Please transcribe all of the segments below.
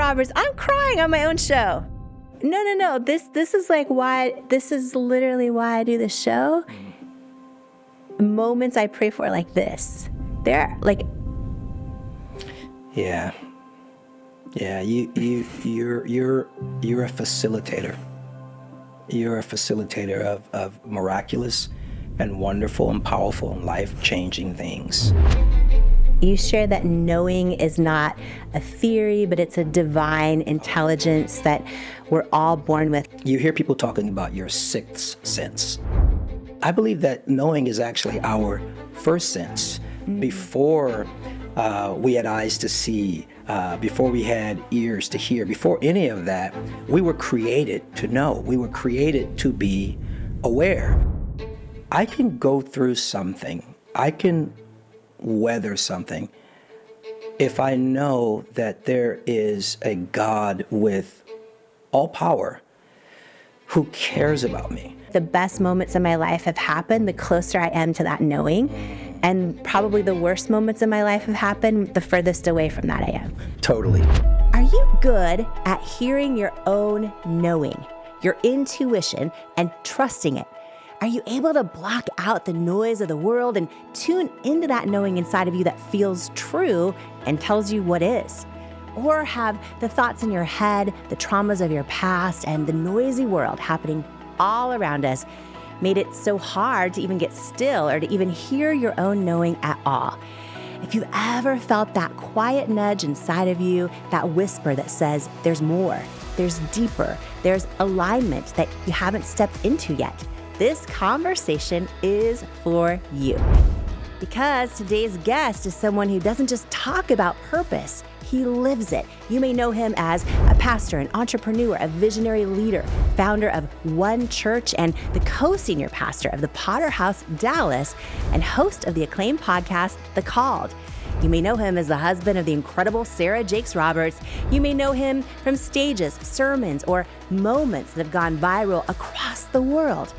Roberts. I'm crying on my own show. No. This is like why, this is literally why I do this show. Moments I pray for like this. They're like... Yeah. Yeah, you're a facilitator. You're a facilitator of miraculous and wonderful and powerful and life-changing things. You share that knowing is not a theory, but it's a divine intelligence that we're all born with. You hear people talking about your sixth sense. I believe that knowing is actually our first sense. Before we had eyes to see, before we had ears to hear, before any of that, we were created to know. We were created to be aware. I can go through something. I can weather something if I know that there is a God with all power who cares about me. The best moments in my life have happened the closer I am to that knowing. And probably the worst moments in my life have happened the furthest away from that I am. Totally. Are you good at hearing your own knowing, your intuition, and trusting it? Are you able to block out the noise of the world and tune into that knowing inside of you that feels true and tells you what is? Or have the thoughts in your head, the traumas of your past, and the noisy world happening all around us made it so hard to even get still or to even hear your own knowing at all? If you've ever felt that quiet nudge inside of you, that whisper that says there's more, there's deeper, there's alignment that you haven't stepped into yet, this conversation is for you. Because today's guest is someone who doesn't just talk about purpose, he lives it. You may know him as a pastor, an entrepreneur, a visionary leader, founder of One Church, and the co-senior pastor of the Potter House, Dallas, and host of the acclaimed podcast, The Called. You may know him as the husband of the incredible Sarah Jakes Roberts. You may know him from stages, sermons, or moments that have gone viral across the world.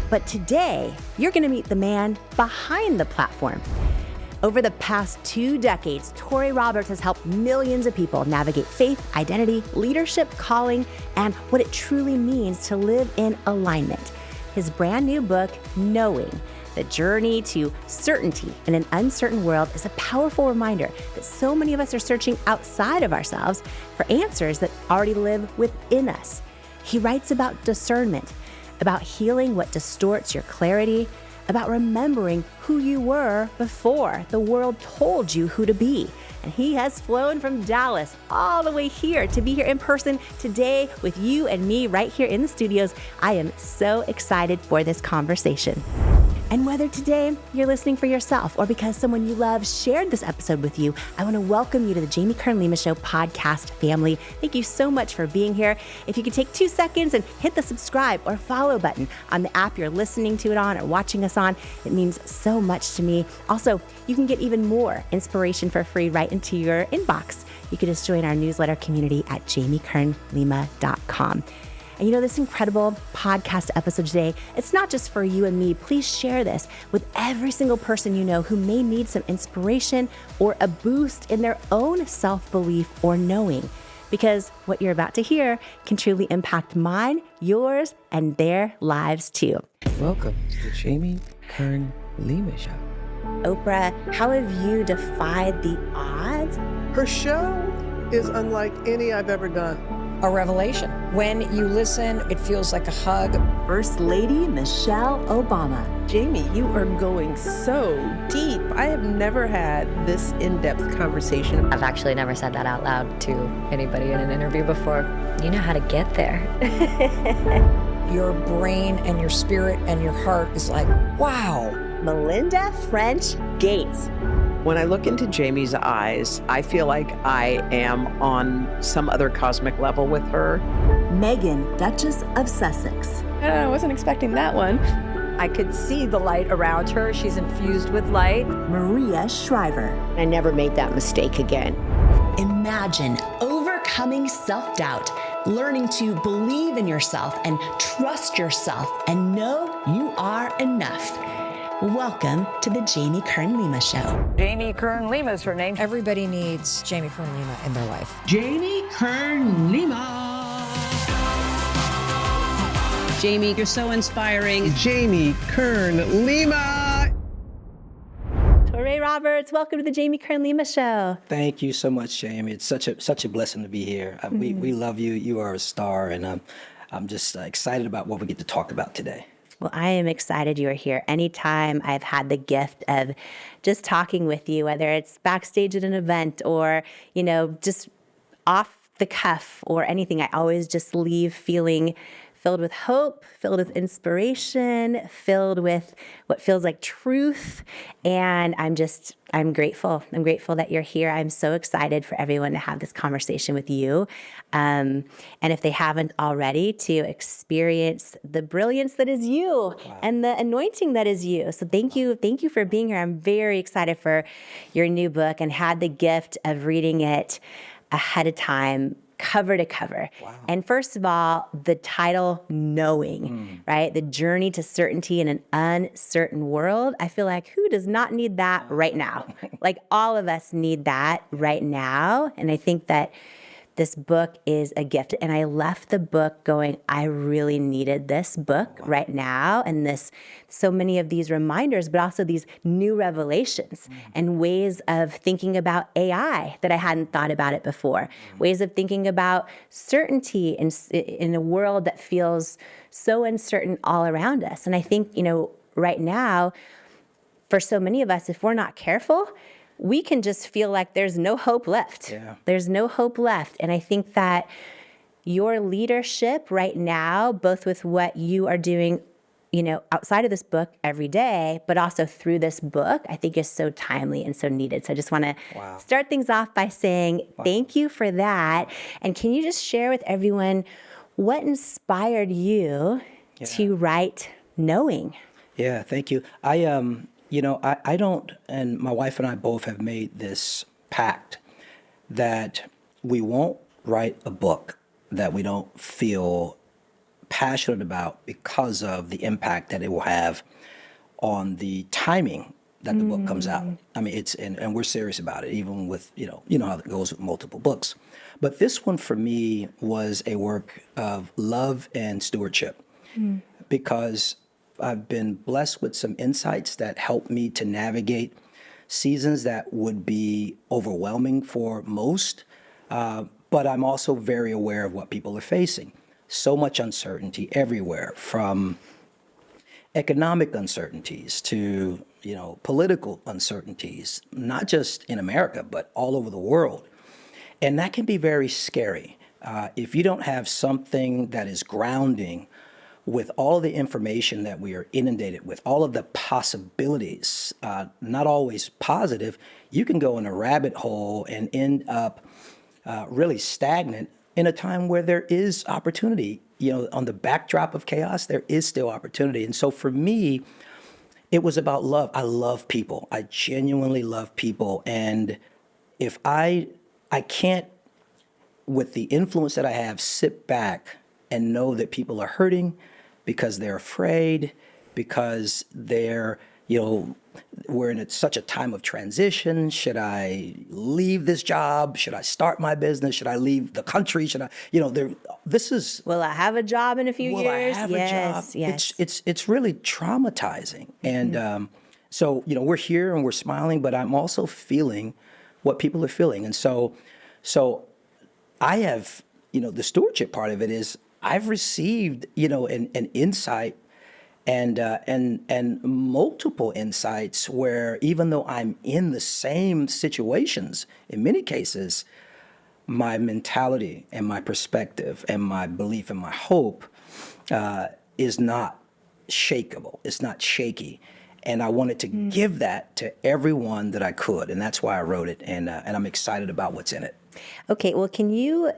But today, you're going to meet the man behind the platform. Over the past 2 decades, Touré Roberts has helped millions of people navigate faith, identity, leadership, calling, and what it truly means to live in alignment. His brand new book, Knowing: The Journey to Certainty in an Uncertain World, is a powerful reminder that so many of us are searching outside of ourselves for answers that already live within us. He writes about discernment, about healing what distorts your clarity, about remembering who you were before the world told you who to be. And he has flown from Dallas all the way here to be here in person today with you and me right here in the studios. I am so excited for this conversation. And whether today you're listening for yourself or because someone you love shared this episode with you, I want to welcome you to the Jamie Kern Lima Show podcast family. Thank you so much for being here. If you could take 2 seconds and hit the subscribe or follow button on the app you're listening to it on or watching us on, it means so much to me. Also, you can get even more inspiration for free right into your inbox. You can just join our newsletter community at jamiekernlima.com. And you know, this incredible podcast episode today, it's not just for you and me. Please share this with every single person you know who may need some inspiration or a boost in their own self-belief or knowing. Because what you're about to hear can truly impact mine, yours, and their lives too. Welcome to the Jamie Kern Lima Show. Oprah, how have you defied the odds? Her show is unlike any I've ever done. A revelation. When you listen, it feels like a hug. First Lady Michelle Obama. Jamie, you are going so deep. I have never had this in-depth conversation. I've actually never said that out loud to anybody in an interview before. You know how to get there. Your brain and your spirit and your heart is like, wow. Melinda French Gates. When I look into Jamie's eyes, I feel like I am on some other cosmic level with her. Meghan, Duchess of Sussex. I wasn't expecting that one. I could see the light around her. She's infused with light. Maria Shriver. I never made that mistake again. Imagine overcoming self-doubt, learning to believe in yourself and trust yourself and know you are enough. Welcome to the Jamie Kern Lima Show. Jamie Kern Lima is her name. Everybody needs Jamie Kern Lima in their life. Jamie Kern Lima. Jamie, you're so inspiring. Jamie Kern Lima. Touré Roberts, welcome to the Jamie Kern Lima Show. Thank you so much, Jamie. It's such a blessing to be here. We love you. You are a star, and I'm just excited about what we get to talk about today. Well, I am excited you are here. Anytime I've had the gift of just talking with you, whether it's backstage at an event or, just off the cuff or anything, I always just leave feeling filled with hope, filled with inspiration, filled with what feels like truth. And I'm grateful. I'm grateful that you're here. I'm so excited for everyone to have this conversation with you. And if they haven't already, to experience the brilliance that is you and the anointing that is you. So thank you. Thank you for being here. I'm very excited for your new book and had the gift of reading it ahead of time, cover to cover. Wow. And first of all, the title, Knowing, right? The journey to certainty in an uncertain world. I feel like who does not need that right now? Like all of us need that right now. And I think that this book is a gift. And I left the book going, I really needed this book right now. And so many of these reminders, but also these new revelations and ways of thinking about AI that I hadn't thought about it before. Ways of thinking about certainty in a world that feels so uncertain all around us. And I think, right now, for so many of us, if we're not careful, we can just feel like there's no hope left. Yeah. There's no hope left. And I think that your leadership right now, both with what you are doing, outside of this book every day, but also through this book, I think is so timely and so needed. So I just want to start things off by saying thank you for that. And can you just share with everyone what inspired you to write Knowing? Yeah, thank you. I don't, and my wife and I both have made this pact that we won't write a book that we don't feel passionate about because of the impact that it will have on the timing that the book comes out. I mean, and we're serious about it, even with, how it goes with multiple books. But this one for me was a work of love and stewardship because I've been blessed with some insights that help me to navigate seasons that would be overwhelming for most, but I'm also very aware of what people are facing. So much uncertainty everywhere, from economic uncertainties to, political uncertainties, not just in America, but all over the world. And that can be very scary. If you don't have something that is grounding with all the information that we are inundated with, all of the possibilities, not always positive, you can go in a rabbit hole and end up really stagnant in a time where there is opportunity. On the backdrop of chaos, there is still opportunity. And so for me, it was about love. I love people. I genuinely love people. And if I can't, with the influence that I have, sit back and know that people are hurting, because they're afraid, because they're, we're in such a time of transition. Should I leave this job? Should I start my business? Should I leave the country? Should I, Will I have a job in a few years? Will I have a job? Yes. It's really traumatizing. And so, we're here and we're smiling, but I'm also feeling what people are feeling. And so I have, the stewardship part of it is, I've received, an insight and multiple insights where even though I'm in the same situations, in many cases, my mentality and my perspective and my belief and my hope is not shakeable. It's not shaky. And I wanted to give that to everyone that I could. And that's why I wrote it. And I'm excited about what's in it. Okay. Well, can you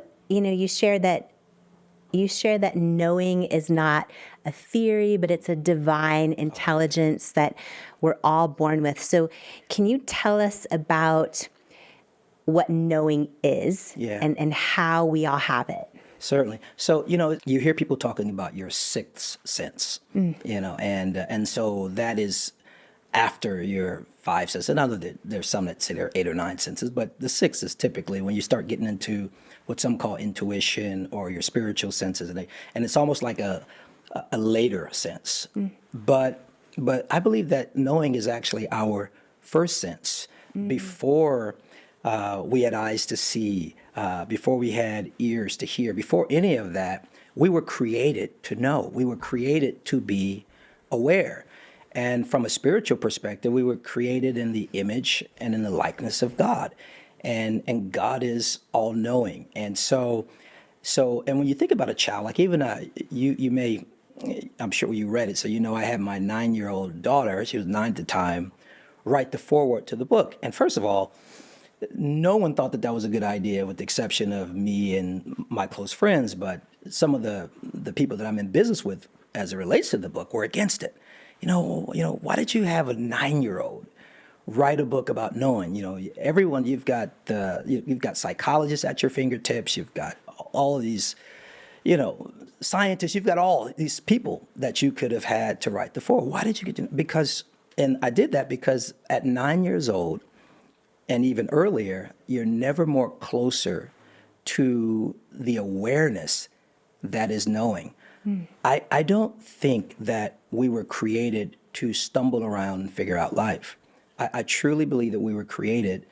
share that knowing is not a theory, but it's a divine intelligence that we're all born with. So can you tell us about what knowing is and how we all have it? Certainly. So, you hear people talking about your sixth sense, and so that is after your five senses. And I know that there's some that say there are 8 or 9 senses, but the 6 is typically when you start getting into what some call intuition or your spiritual senses, and it's almost like a later sense. But I believe that knowing is actually our first sense. Before we had eyes to see, before we had ears to hear, before any of that, we were created to know. We were created to be aware. And from a spiritual perspective, we were created in the image and in the likeness of God. And God is all knowing. And so and when you think about a child, like even you may, I'm sure you read it, so you know I had my 9-year-old daughter, she was 9 at the time, write the foreword to the book. And first of all, no one thought that that was a good idea, with the exception of me and my close friends. But some of the people that I'm in business with, as it relates to the book, were against it. You know, why did you have a 9-year-old write a book about knowing? You know, everyone, you've got psychologists at your fingertips. You've got all of these, scientists. You've got all these people that you could have had to write the foreword. Why did you get to? And I did that because at 9 years old, and even earlier, you're never more closer to the awareness that is knowing. I don't think that we were created to stumble around and figure out life. I truly believe that we were created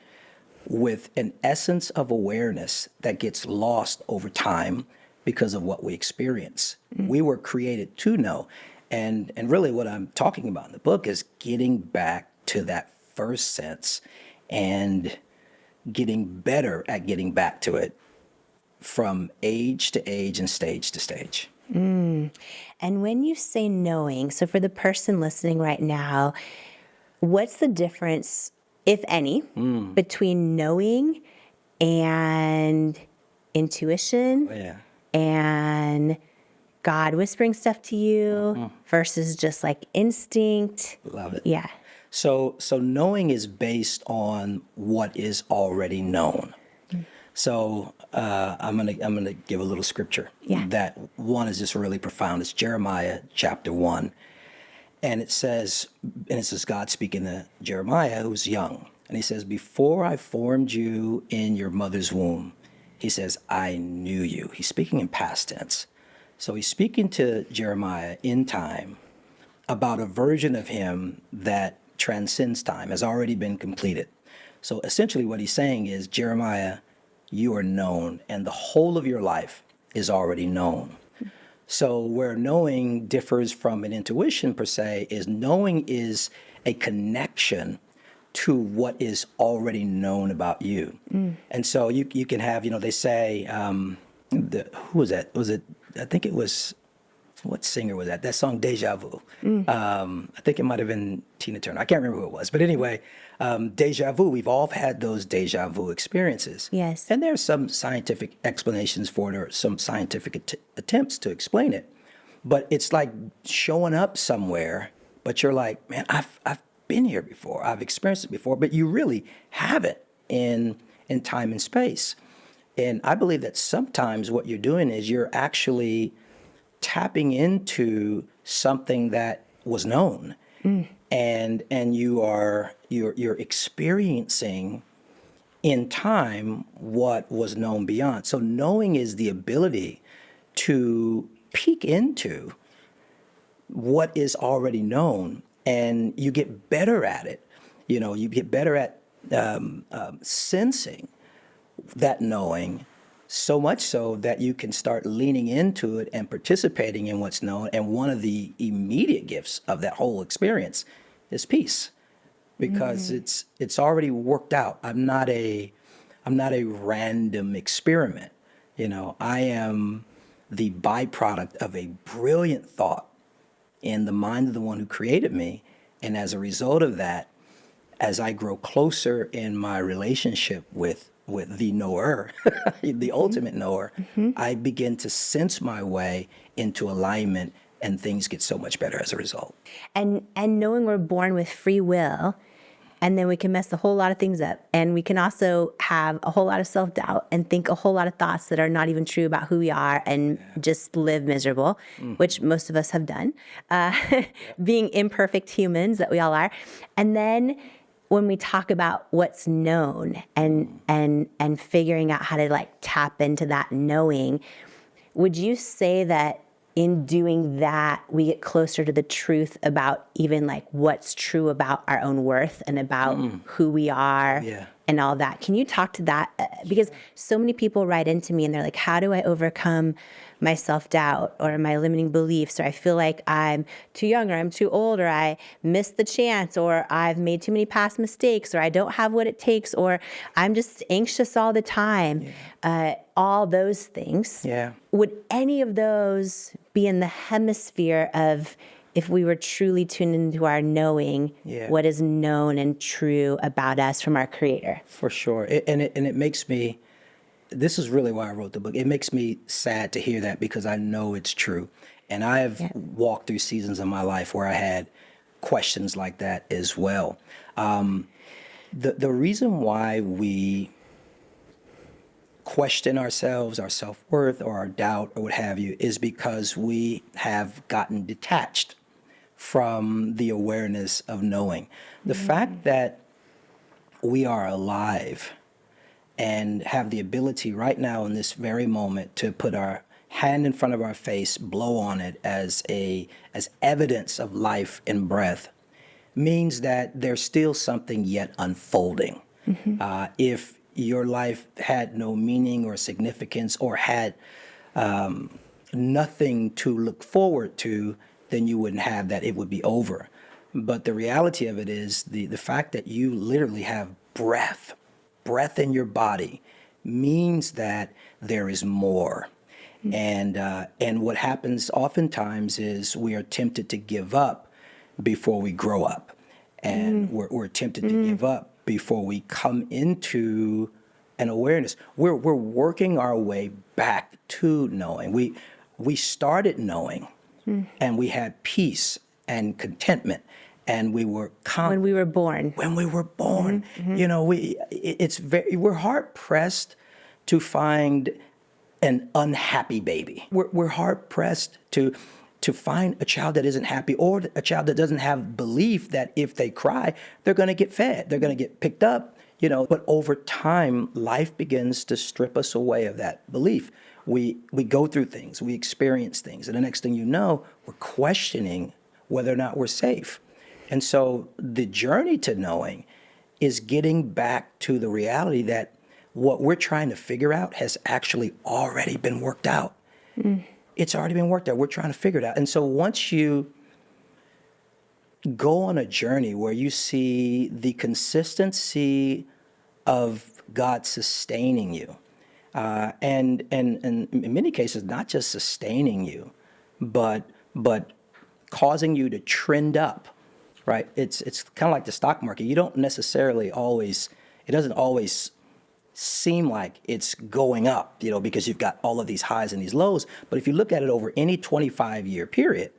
with an essence of awareness that gets lost over time because of what we experience. We were created to know. And really what I'm talking about in the book is getting back to that first sense and getting better at getting back to it from age to age and stage to stage. And when you say knowing, so for the person listening right now, what's the difference, if any, between knowing and intuition and God whispering stuff to you versus just like instinct? Love it. Yeah. So knowing is based on what is already known. So I'm gonna give a little scripture. That one is just really profound. It's Jeremiah chapter 1, and it says God speaking to Jeremiah, who's young, and he says, "Before I formed you in your mother's womb," he says, "I knew you." He's speaking in past tense. So he's speaking to Jeremiah in time about a version of him that transcends time, has already been completed. So essentially what he's saying is, Jeremiah, you are known, and the whole of your life is already known. So where knowing differs from an intuition per se is knowing is a connection to what is already known about you. And so you can have, they say, who was that? I think it was, what singer was that? That song Deja Vu. I think it might have been Tina Turner. I can't remember who it was. But anyway, deja vu, we've all had those deja vu experiences. Yes. And there's some scientific explanations for it, or some scientific attempts to explain it. But it's like showing up somewhere, but you're like, man, I've been here before. I've experienced it before, but you really haven't in time and space. And I believe that sometimes what you're doing is you're actually tapping into something that was known, and you're experiencing in time what was known beyond. So knowing is the ability to peek into what is already known, and you get better at it. You get better at sensing that knowing, so much so that you can start leaning into it and participating in what's known. And one of the immediate gifts of that whole experience is peace, because it's already worked out. I'm not a random experiment. I am the byproduct of a brilliant thought in the mind of the one who created me. And as a result of that, as I grow closer in my relationship with the knower, the ultimate knower, I begin to sense my way into alignment, and things get so much better as a result. And knowing we're born with free will, And then we can mess a whole lot of things up. And we can also have a whole lot of self-doubt and think a whole lot of thoughts that are not even true about who we are and just live miserable, which most of us have done, being imperfect humans that we all are. And then when we talk about what's known and figuring out how to like tap into that knowing, would you say that in doing that, we get closer to the truth about even like what's true about our own worth and about who we are and all that? Can you talk to that? Because so many people write into me and they're like, how do I overcome my self-doubt or my limiting beliefs, or I feel like I'm too young, or I'm too old, or I missed the chance, or I've made too many past mistakes, or I don't have what it takes, or I'm just anxious all the time. All those things. Would any of those be in the hemisphere of if we were truly tuned into our knowing what is known and true about us from our Creator? For sure. It makes me, this is really why I wrote the book. It makes me sad to hear that because I know it's true. And I have walked through seasons of my life where I had questions like that as well. The reason why we question ourselves, our self-worth, or our doubt, or what have you, is because we have gotten detached from the awareness of knowing. The fact that we are alive and have the ability right now in this very moment to put our hand in front of our face, blow on it as evidence of life and breath, means that there's still something yet unfolding. If your life had no meaning or significance or had nothing to look forward to, then you wouldn't have that. It would be over. But the reality of it is the fact that you literally have breath in your body means that there is more. And what happens oftentimes is we are tempted to give up before we grow up. And we're tempted to give up before we come into an awareness. We're working our way back to knowing. We started knowing, and we had peace and contentment, and we were when we were born. When we were born, you know, we're hard pressed to find an unhappy baby. We're hard pressed to find a child that isn't happy, or a child that doesn't have belief that if they cry, they're going to get fed, they're going to get picked up, you know. But over time, life begins to strip us away of that belief. We go through things, we experience things, and the next thing you know, we're questioning whether or not we're safe. And so the journey to knowing is getting back to the reality that what we're trying to figure out has actually already been worked out. It's already been worked out. We're trying to figure it out. And so once you go on a journey where you see the consistency of God sustaining you, and in many cases, not just sustaining you, but causing you to trend up, right? It's kind of like the stock market. You don't necessarily always, it doesn't always seem like it's going up, you know, because you've got all of these highs and these lows. But if you look at it over any 25-year period,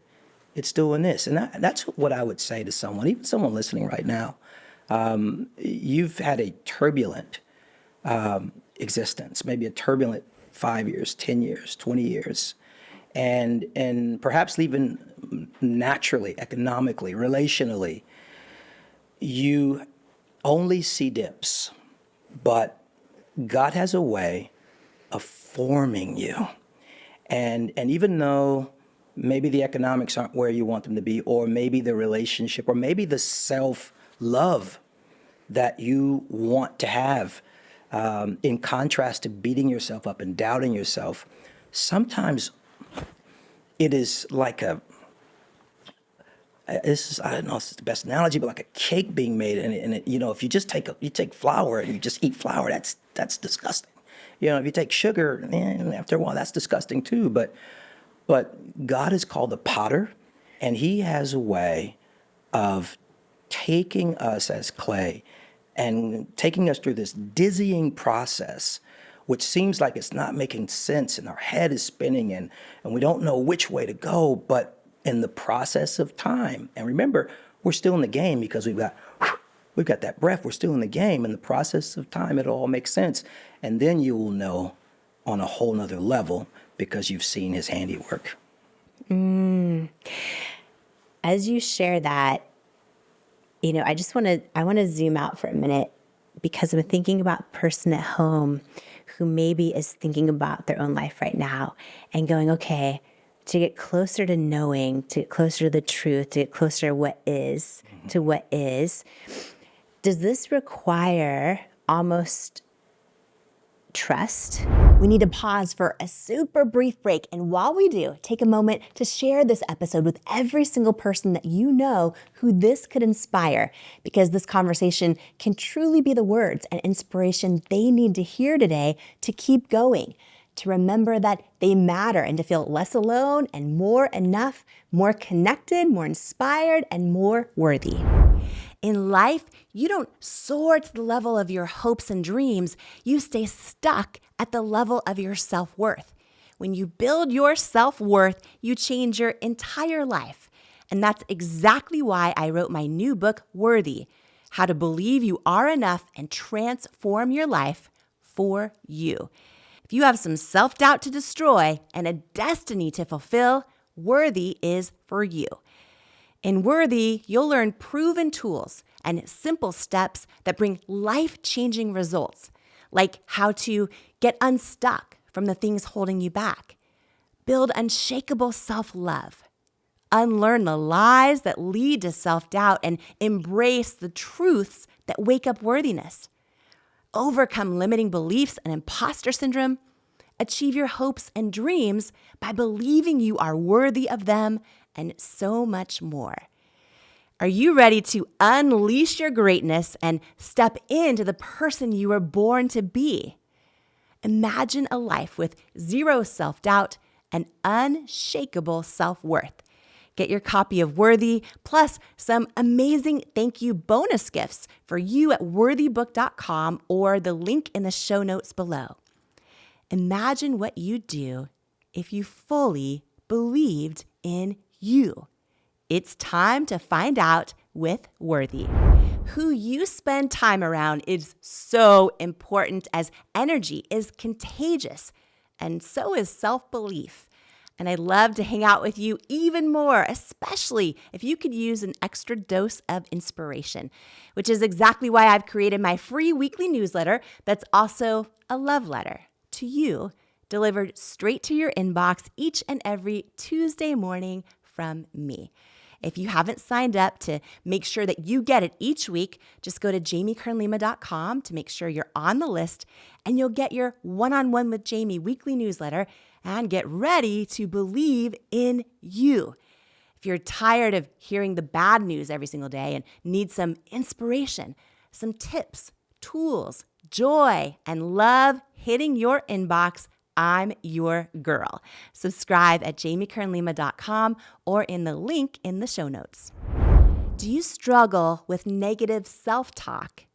it's doing this. And that's what I would say to someone, even someone listening right now. You've had a turbulent existence, maybe a turbulent 5 years, 10 years, 20 years. And perhaps even naturally, economically, relationally, you only see dips, but God has a way of forming you. And even though maybe the economics aren't where you want them to be, or maybe the relationship, or maybe the self-love that you want to have, in contrast to beating yourself up and doubting yourself, sometimes it is like I don't know if it's the best analogy, but like a cake being made, and it, you know, if you just take flour and you just eat flour, that's disgusting. You know, if you take sugar, after a while, that's disgusting too. But God is called the potter, and He has a way of taking us as clay and taking us through this dizzying process, which seems like it's not making sense, and our head is spinning, and we don't know which way to go. But in the process of time, and remember, we're still in the game because we've got we've got that breath. We're still in the game. In the process of time, it'll all make sense. And then you will know on a whole nother level because you've seen his handiwork. As you share that, I want to zoom out for a minute because I'm thinking about a person at home who maybe is thinking about their own life right now and going, okay, to get closer to knowing, to get closer to the truth, to get closer to what is, does this require almost trust? We need to pause for a super brief break. And while we do, take a moment to share this episode with every single person that you know who this could inspire, because this conversation can truly be the words and inspiration they need to hear today to keep going, to remember that they matter, and to feel less alone and more enough, more connected, more inspired, and more worthy. In life, you don't soar to the level of your hopes and dreams. You stay stuck at the level of your self-worth. When you build your self-worth, you change your entire life. And that's exactly why I wrote my new book, Worthy: How to Believe You Are Enough and Transform Your Life for You. If you have some self-doubt to destroy and a destiny to fulfill, Worthy is for you. In Worthy, you'll learn proven tools and simple steps that bring life-changing results, like how to get unstuck from the things holding you back, build unshakable self-love, unlearn the lies that lead to self-doubt, and embrace the truths that wake up worthiness, overcome limiting beliefs and imposter syndrome, achieve your hopes and dreams by believing you are worthy of them, and so much more. Are you ready to unleash your greatness and step into the person you were born to be? Imagine a life with zero self-doubt and unshakable self-worth. Get your copy of Worthy, plus some amazing thank you bonus gifts for you at worthybook.com or the link in the show notes below. Imagine what you'd do if you fully believed in you. It's time to find out with Worthy. Who you spend time around is so important, as energy is contagious, and so is self-belief. And I'd love to hang out with you even more, especially if you could use an extra dose of inspiration, which is exactly why I've created my free weekly newsletter that's also a love letter to you, delivered straight to your inbox each and every Tuesday morning from me. If you haven't signed up to make sure that you get it each week, just go to jamiekernlima.com to make sure you're on the list, and you'll get your One-on-One with Jamie weekly newsletter and get ready to believe in you. If you're tired of hearing the bad news every single day and need some inspiration, some tips, tools, joy, and love hitting your inbox, I'm your girl. Subscribe at jamiekernlima.com or in the link in the show notes. Do you struggle with negative self-talk?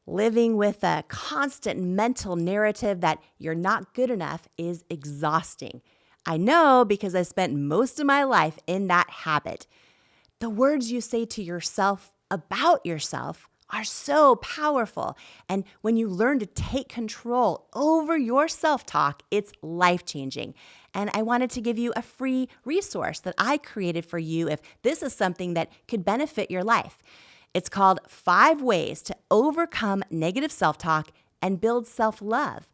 Living with a constant mental narrative that you're not good enough is exhausting. I know, because I spent most of my life in that habit. The words you say to yourself about yourself are so powerful. And when you learn to take control over your self-talk, it's life-changing. And I wanted to give you a free resource that I created for you if this is something that could benefit your life. It's called 5 Ways to Overcome Negative Self-Talk and Build Self-Love.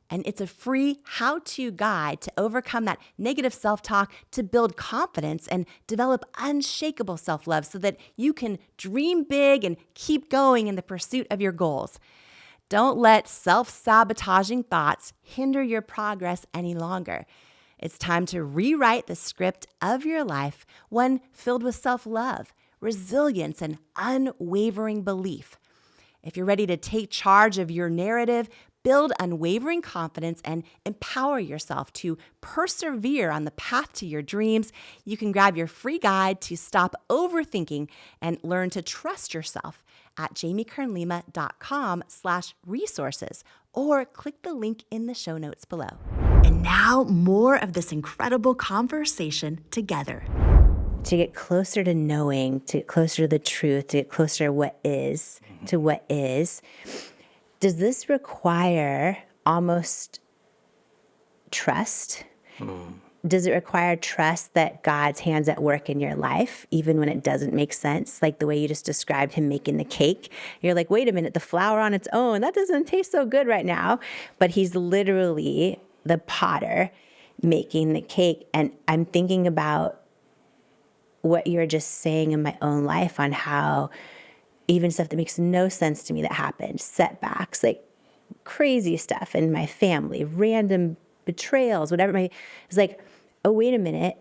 And it's a free how-to guide to overcome that negative self-talk, to build confidence and develop unshakable self-love so that you can dream big and keep going in the pursuit of your goals. Don't let self-sabotaging thoughts hinder your progress any longer. It's time to rewrite the script of your life, one filled with self-love, resilience, and unwavering belief. If you're ready to take charge of your narrative, build unwavering confidence, and empower yourself to persevere on the path to your dreams, you can grab your free guide to stop overthinking and learn to trust yourself at jamiekernlima.com/resources, or click the link in the show notes below. And now more of this incredible conversation together. to get closer to knowing, to get closer to the truth, to get closer to what is, does this require almost trust? Does it require trust that God's hand's at work in your life, even when it doesn't make sense? Like the way you just described him making the cake. You're like, wait a minute, the flour on its own, that doesn't taste so good right now. But he's literally the potter making the cake. And I'm thinking about what you're just saying in my own life on how even stuff that makes no sense to me that happened, setbacks, like crazy stuff in my family, random betrayals, whatever. It's like, oh, wait a minute.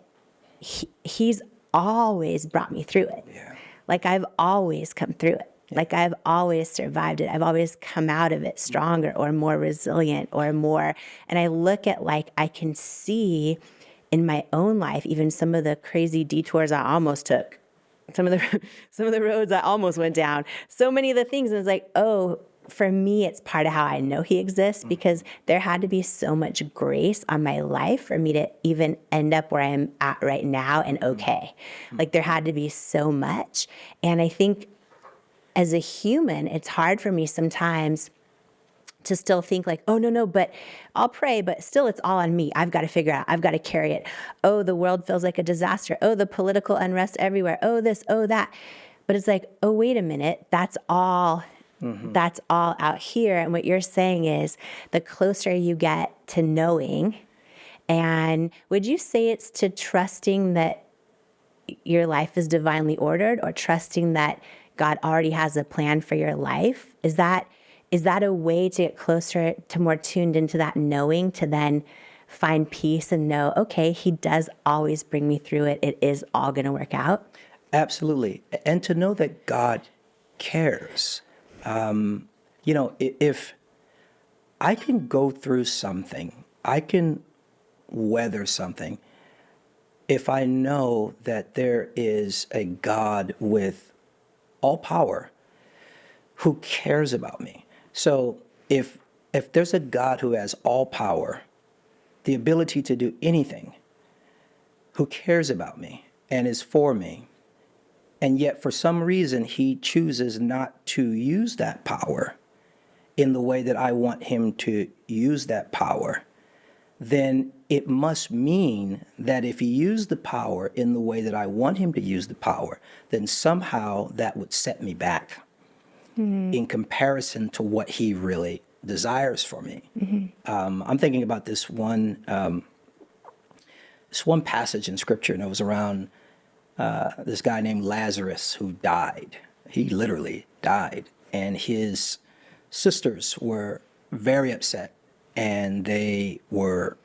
He's always brought me through it. Yeah. Like I've always come through it. Yeah. Like I've always survived it. I've always come out of it stronger or more resilient or more. And I look at like, I can see in my own life, even some of the crazy detours I almost took, some of the roads I almost went down, so many of the things. And it's like, oh, for me, it's part of how I know he exists, because there had to be so much grace on my life for me to even end up where I'm at right now and okay. Like there had to be so much. And I think as a human, it's hard for me sometimes to still think like, oh, no, but I'll pray, but still it's all on me. I've got to figure out, I've got to carry it. Oh, the world feels like a disaster. Oh, the political unrest everywhere. Oh, this, oh, that. But it's like, oh, wait a minute. That's all out here. And what you're saying is the closer you get to knowing, and would you say it's to trusting that your life is divinely ordered, or trusting that God already has a plan for your life? Is that a way to get closer, to more tuned into that knowing, to then find peace and know, okay, he does always bring me through it. It is all going to work out? Absolutely. And to know that God cares. If I can go through something, I can weather something, if I know that there is a God with all power who cares about me. So if there's a God who has all power, the ability to do anything, who cares about me and is for me, and yet for some reason he chooses not to use that power in the way that I want him to use that power, then it must mean that if he used the power in the way that I want him to use the power, then somehow that would set me back in comparison to what he really desires for me. I'm thinking about this one passage in Scripture, and it was around this guy named Lazarus who died. He literally died, and his sisters were very upset, and they were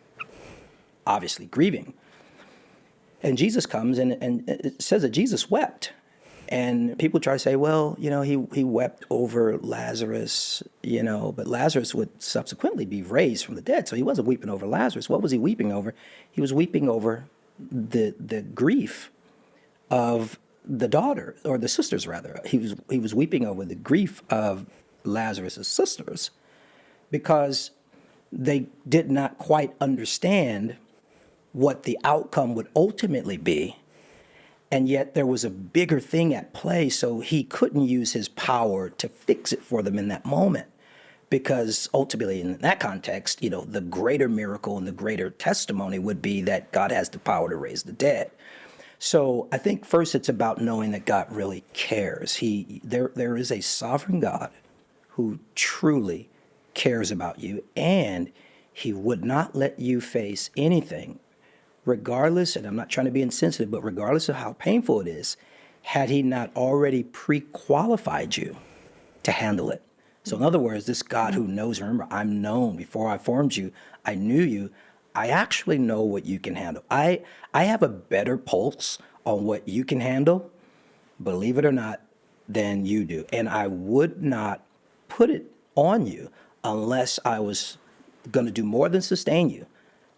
obviously grieving. And Jesus comes, and it says that Jesus wept. And people try to say, well, he wept over Lazarus, but Lazarus would subsequently be raised from the dead. So he wasn't weeping over Lazarus. What was he weeping over? He was weeping over the grief of the daughter, or the sisters rather. He was weeping over the grief of Lazarus' sisters, because they did not quite understand what the outcome would ultimately be. And yet there was a bigger thing at play, so he couldn't use his power to fix it for them in that moment. Because ultimately, in that context, the greater miracle and the greater testimony would be that God has the power to raise the dead. So I think first it's about knowing that God really cares. There is a sovereign God who truly cares about you, and he would not let you face anything, regardless, and I'm not trying to be insensitive, but regardless of how painful it is, had he not already pre-qualified you to handle it. So in other words, this God who knows, remember, I'm known before I formed you, I knew you, I actually know what you can handle. I have a better pulse on what you can handle, believe it or not, than you do. And I would not put it on you unless I was going to do more than sustain you,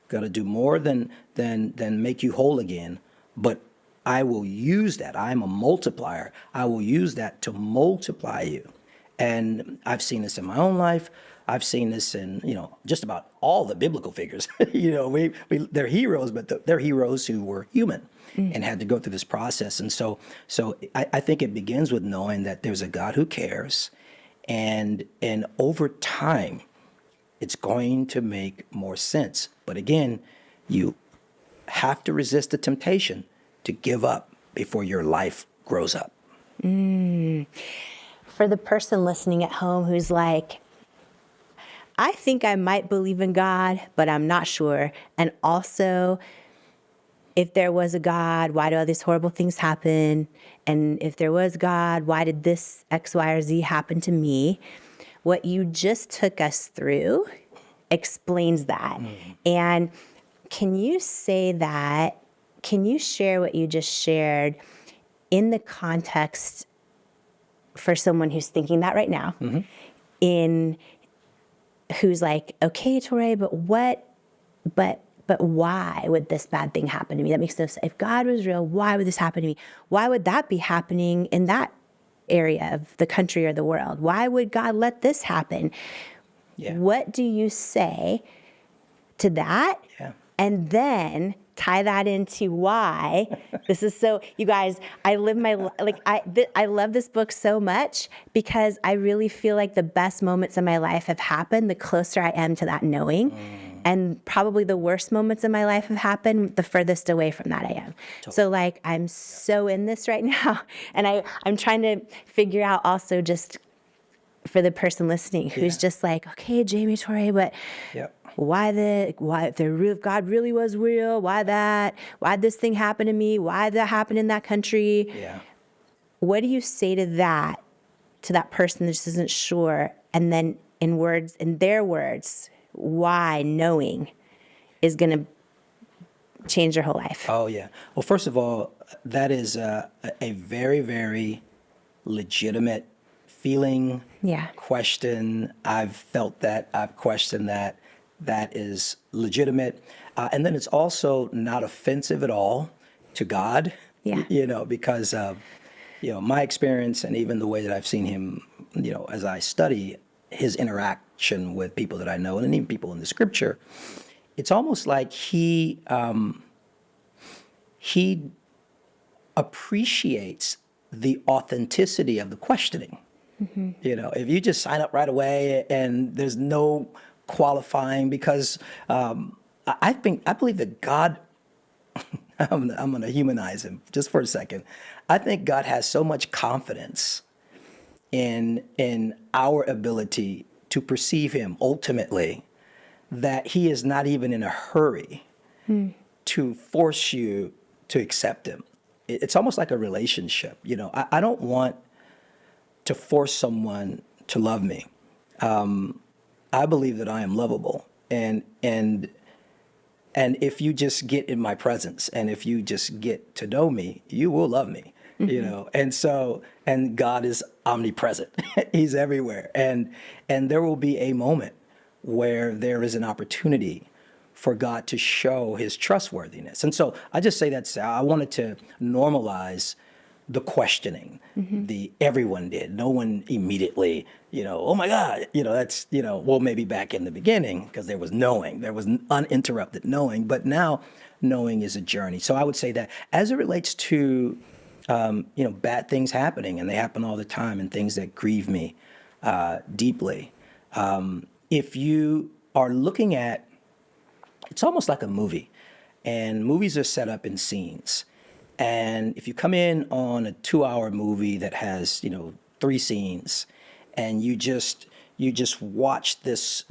going to do more than make you whole again. But I will use that. I'm a multiplier. I will use that to multiply you. And I've seen this in my own life. I've seen this in, just about all the biblical figures. They're heroes, but they're heroes who were human and had to go through this process. And so I think it begins with knowing that there's a God who cares, and over time, it's going to make more sense. But again, you have to resist the temptation to give up before your life grows up. For the person listening at home who's like, I think I might believe in God, but I'm not sure. And also, if there was a God, why do all these horrible things happen? And if there was God, why did this X, Y, or Z happen to me? What you just took us through explains that. And can you say that, can you share what you just shared in the context for someone who's thinking that right now, who's like, okay, Touré, but why would this bad thing happen to me? That makes no sense. If God was real, why would this happen to me? Why would that be happening in that area of the country or the world? Why would God let this happen? Yeah. What do you say to that? Yeah. And then tie that into why this is so, you guys, I live my, I love this book so much because I really feel like the best moments of my life have happened the closer I am to that knowing. And probably the worst moments of my life have happened the furthest away from that I am. Totally. So I'm so in this right now. And I'm trying to figure out also just for the person listening who's just like, okay, Jamie, Touré, but why if God really was real, why'd this thing happen to me? Why'd that happen in that country? Yeah. What do you say to that person that just isn't sure? And then in their words, why knowing is going to change their whole life? Oh, yeah. Well, first of all, that is a very, very legitimate feeling, question. I've felt that. I've questioned that. That is legitimate. And then it's also not offensive at all to God, because, my experience and even the way that I've seen him, as I study his interaction with people that I know and even people in the scripture, it's almost like he appreciates the authenticity of the questioning. If you just sign up right away and there's no qualifying, because I believe that God, I'm going to humanize him just for a second. I think God has so much confidence in our ability to perceive him ultimately that he is not even in a hurry to force you to accept him. It's almost like a relationship. I don't want to force someone to love me. I believe that I am lovable, and if you just get in my presence, and if you just get to know me, you will love me. And God is omnipresent. He's everywhere, and there will be a moment where there is an opportunity for God to show his trustworthiness. And so I just say that I wanted to normalize the questioning. Everyone did. No one immediately, oh my God, that's, maybe back in the beginning, because there was knowing, there was uninterrupted knowing, but now knowing is a journey. So I would say that as it relates to, bad things happening, and they happen all the time, and things that grieve me deeply. If you are looking at, it's almost like a movie, and movies are set up in scenes. And if you come in on a 2-hour movie that has, 3 scenes, and you just watch this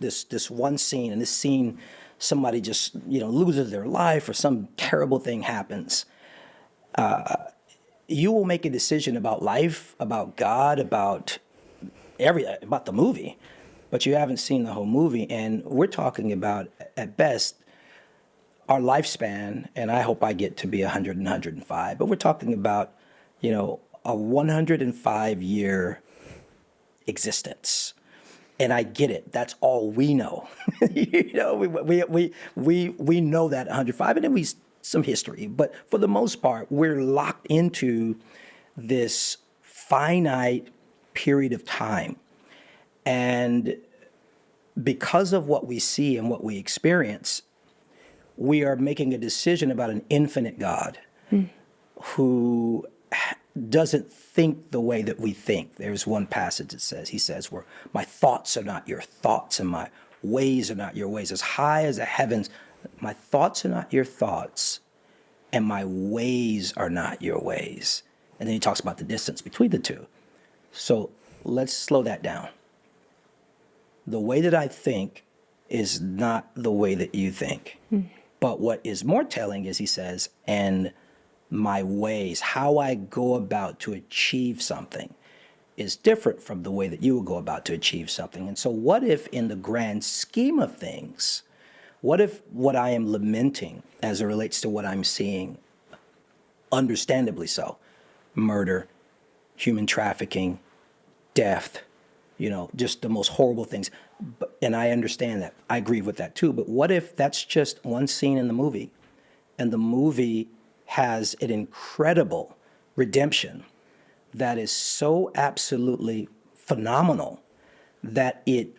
one scene, and this scene, somebody just, loses their life or some terrible thing happens, you will make a decision about life, about God, about the movie, but you haven't seen the whole movie. And we're talking about, at best, our lifespan, and I hope I get to be 100 and 105, but we're talking about, a 105-year existence. And I get it. That's all we know. We know that 105, and then some history. But for the most part, we're locked into this finite period of time. And because of what we see and what we experience, we are making a decision about an infinite God who doesn't think the way that we think. There's one passage that says, he says, where my thoughts are not your thoughts and my ways are not your ways. As high as the heavens, my thoughts are not your thoughts and my ways are not your ways. And then he talks about the distance between the two. So let's slow that down. The way that I think is not the way that you think. But what is more telling is he says, and my ways, how I go about to achieve something is different from the way that you will go about to achieve something. And so what if in the grand scheme of things, what if what I am lamenting as it relates to what I'm seeing, understandably so, murder, human trafficking, death, just the most horrible things. And I understand that. I agree with that too. But what if that's just one scene in the movie and the movie has an incredible redemption that is so absolutely phenomenal that it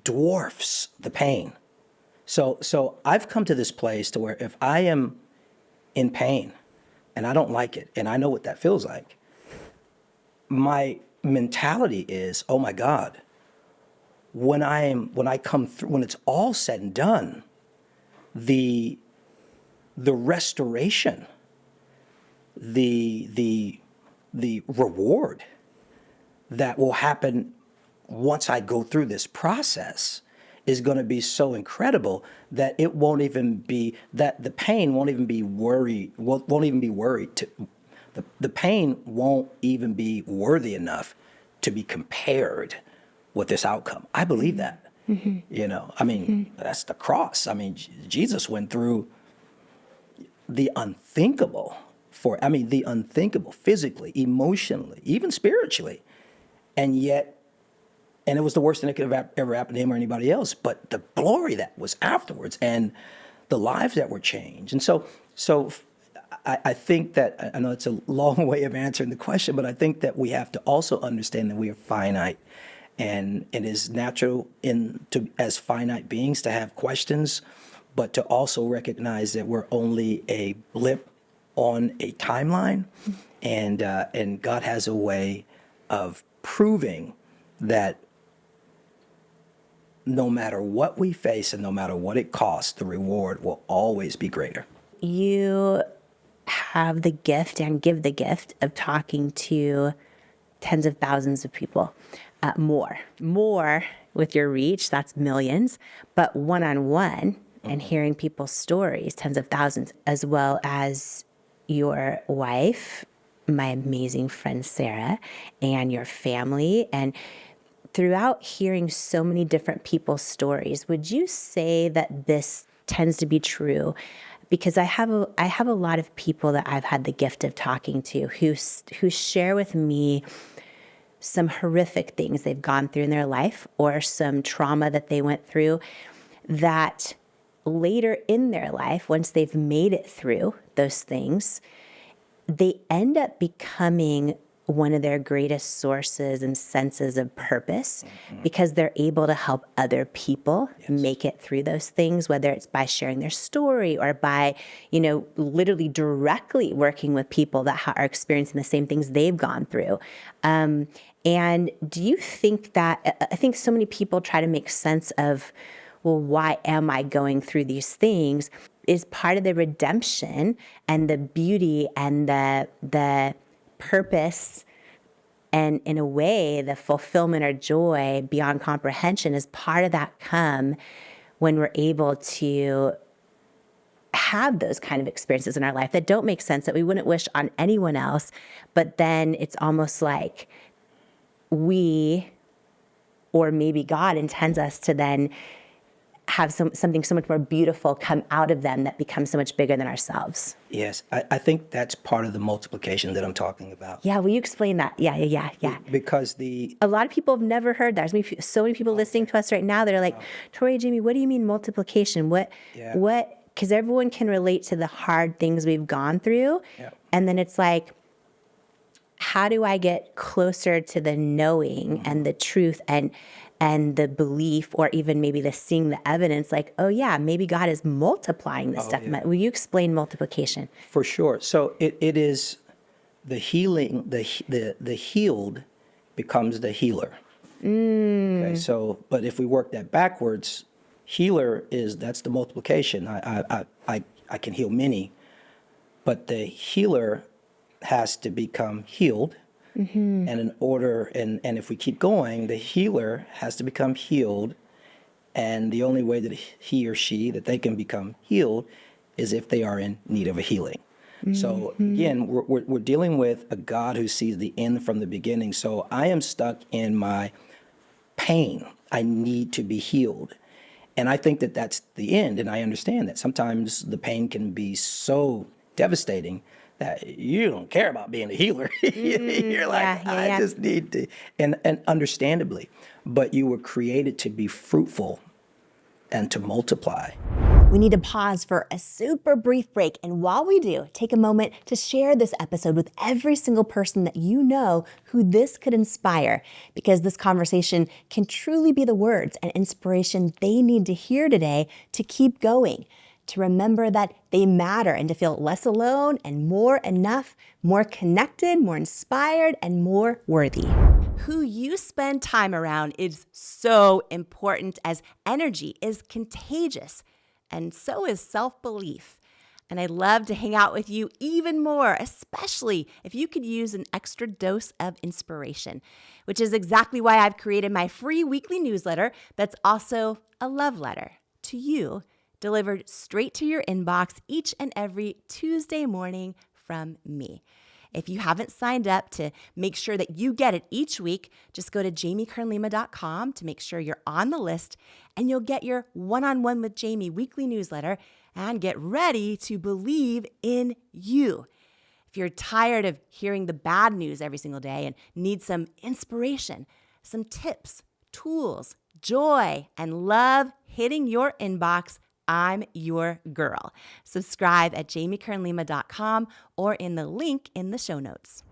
dwarfs the pain. So I've come to this place to where if I am in pain and I don't like it and I know what that feels like, my mentality is, oh my God, when I come through, when it's all said and done, the restoration, the reward that will happen once I go through this process is going to be so incredible that it won't even be, that the pain won't even be worried, won't even be worried to, the pain won't even be worthy enough to be compared with this outcome. I believe that. That's the cross. Jesus went through the unthinkable the unthinkable physically, emotionally, even spiritually. And it was the worst thing that could have ever happened to him or anybody else. But the glory that was afterwards and the lives that were changed. And so I think that, I know it's a long way of answering the question, but I think that we have to also understand that we are finite. And it is natural as finite beings to have questions, but to also recognize that we're only a blip on a timeline. And God has a way of proving that no matter what we face and no matter what it costs, the reward will always be greater. You have the gift and give the gift of talking to tens of thousands of people, more with your reach, that's millions, but one-on-one and hearing people's stories, tens of thousands, as well as your wife, my amazing friend Sarah, and your family. And throughout hearing so many different people's stories, would you say that this tends to be true? Because I have a lot of people that I've had the gift of talking to who share with me some horrific things they've gone through in their life or some trauma that they went through that later in their life, once they've made it through those things, they end up becoming one of their greatest sources and senses of purpose because they're able to help other people make it through those things, whether it's by sharing their story or by, literally directly working with people that are experiencing the same things they've gone through. And do you think that, I think so many people try to make sense of, well, why am I going through these things? Is part of the redemption and the beauty and the purpose and, in a way, the fulfillment or joy beyond comprehension is part of that come when we're able to have those kind of experiences in our life that don't make sense, that we wouldn't wish on anyone else, but then it's almost like we, or maybe God, intends us to then have something so much more beautiful come out of them that becomes so much bigger than ourselves. Yes, I think that's part of the multiplication that I'm talking about. Yeah, will you explain that? Yeah. Because a lot of people have never heard that. There's so many people listening to us right now that are like, Touré, Jamie, what do you mean multiplication? What? Because everyone can relate to the hard things we've gone through. Yeah. And then it's like, how do I get closer to the knowing and the truth? And and the belief, or even maybe the seeing the evidence, like, oh yeah, maybe God is multiplying this stuff. Yeah. Will you explain multiplication? For sure. So it is the healing, the healed becomes the healer. Okay, so, but if we work that backwards, healer that's the multiplication. I can heal many, but the healer has to become healed. And in order, and if we keep going, the healer has to become healed. And the only way that he or she, that they can become healed is if they are in need of a healing. So again, we're dealing with a God who sees the end from the beginning. So I am stuck in my pain. I need to be healed. And I think that that's the end. And I understand that sometimes the pain can be so devastating that you don't care about being a healer. You're like, I just need to, and understandably, but you were created to be fruitful and to multiply. We need to pause for a super brief break. And while we do, take a moment to share this episode with every single person that you know who this could inspire, because this conversation can truly be the words and inspiration they need to hear today to keep going, to remember that they matter, and to feel less alone and more enough, more connected, more inspired, and more worthy. Who you spend time around is so important, as energy is contagious. And so is self-belief. And I'd love to hang out with you even more, especially if you could use an extra dose of inspiration, which is exactly why I've created my free weekly newsletter that's also a love letter to you, delivered straight to your inbox each and every Tuesday morning from me. If you haven't signed up to make sure that you get it each week, just go to jamiekernlima.com to make sure you're on the list, and you'll get your One-on-One with Jamie weekly newsletter and get ready to believe in you. If you're tired of hearing the bad news every single day and need some inspiration, some tips, tools, joy, and love hitting your inbox, I'm your girl. Subscribe at jamiekernlima.com or in the link in the show notes.